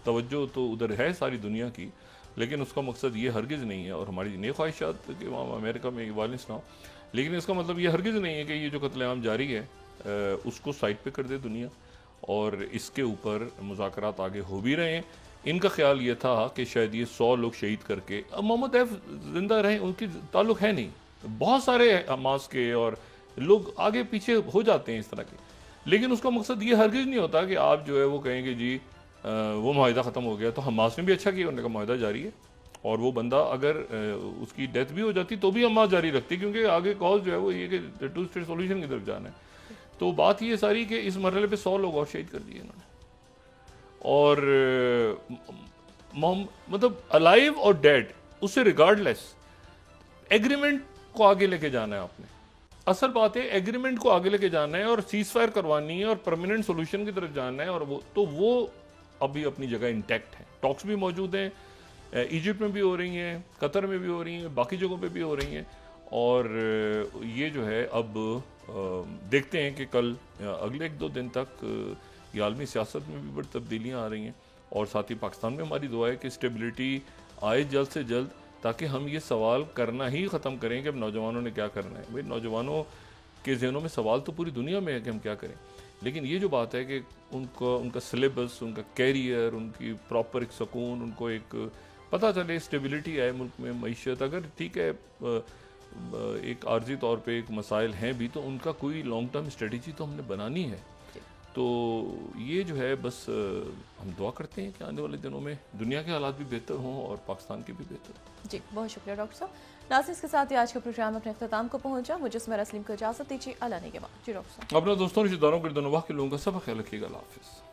तवज्जो तो उधर है सारी दुनिया की, लेकिन उसका मकसद ये हरगिज़ नहीं है, और हमारी नई ख्वाहिशात कि वहाँ अमेरिका में वायलेंस ना हो, लेकिन इसका मतलब ये हरगिज़ नहीं है कि ये जो कत्लेआम जारी है उसको साइड पे कर दे दुनिया, और इसके ऊपर मुज़ाकरात आगे हो भी रहे हैं। इनका ख्याल ये था कि शायद ये 100 लोग शहीद करके, अब मोहम्मद दैफ जिंदा रहे उनकी ताल्लुक है नहीं, बहुत सारे हमास के और लोग आगे पीछे हो जाते हैं इस तरह के, लेकिन उसका मकसद ये हरगिज़ नहीं होता कि आप जो है वो कहेंगे जी वो माहिदा ख़त्म हो गया। तो हमास ने भी अच्छा किया, उन्होंने कहा माहिदा जारी है, और वो बंदा अगर उसकी डेथ भी हो जाती तो भी हमास जारी रखती, क्योंकि आगे कॉज जो है वो ये कि 2 स्टेट सोल्यूशन की तरफ जाना है। तो बात ये सारी कि इस मरहले पे 100 लोग और शहीद कर दिए इन्होंने, और मतलब अलाइव और डेड उससे रिगार्डलेस एग्रीमेंट को आगे लेके जाना है आपने। असल बात है एग्रीमेंट को आगे लेके जाना है और सीज फायर करवानी है और परमानेंट सोल्यूशन की तरफ जाना है, और वो अभी अपनी जगह इंटैक्ट है। टॉक्स भी मौजूद हैं, इजिप्ट में भी हो रही हैं, कतर में भी हो रही हैं, बाकी जगहों पे भी हो रही हैं, और ये जो है अब देखते हैं कि कल अगले 1-2 दिन तक ये आलमी सियासत में भी बड़ी तब्दीलियाँ आ रही हैं, और साथ ही पाकिस्तान में हमारी दुआ है कि स्टेबिलिटी आए जल्द से जल्द, ताकि हम ये सवाल करना ही ख़त्म करें कि अब नौजवानों ने क्या करना है। भाई नौजवानों के जहनों में सवाल तो पूरी दुनिया में है कि हम क्या करें, लेकिन ये जो बात है कि उनका सिलेबस, उनका कैरियर, उनकी प्रॉपर एक सुकून, उनको एक पता चले, स्टेबिलिटी आए मुल्क में, मईशत अगर ठीक है एक आर्जी तौर पे एक मसाइल हैं भी, तो उनका कोई लॉन्ग टर्म स्ट्रेटजी तो हमने बनानी है। तो ये जो है बस हम दुआ करते हैं कि आने वाले दिनों में दुनिया के हालात भी बेहतर हों और पाकिस्तान के भी बेहतर। जी बहुत शुक्रिया डॉक्टर साहब। नाज़रीन के साथ ही आज का प्रोग्राम अपने अख्ताम को पहुंचा। मुझे सुमेरा सलीम को इजाज़त दीजिए। अल्लाह ने के बाद जी डॉक्टर साहब अपने दोस्तों रिश्तेदारों के के लोगों का सब ख्याल रखिएगा। अल्लाह हाफिज़।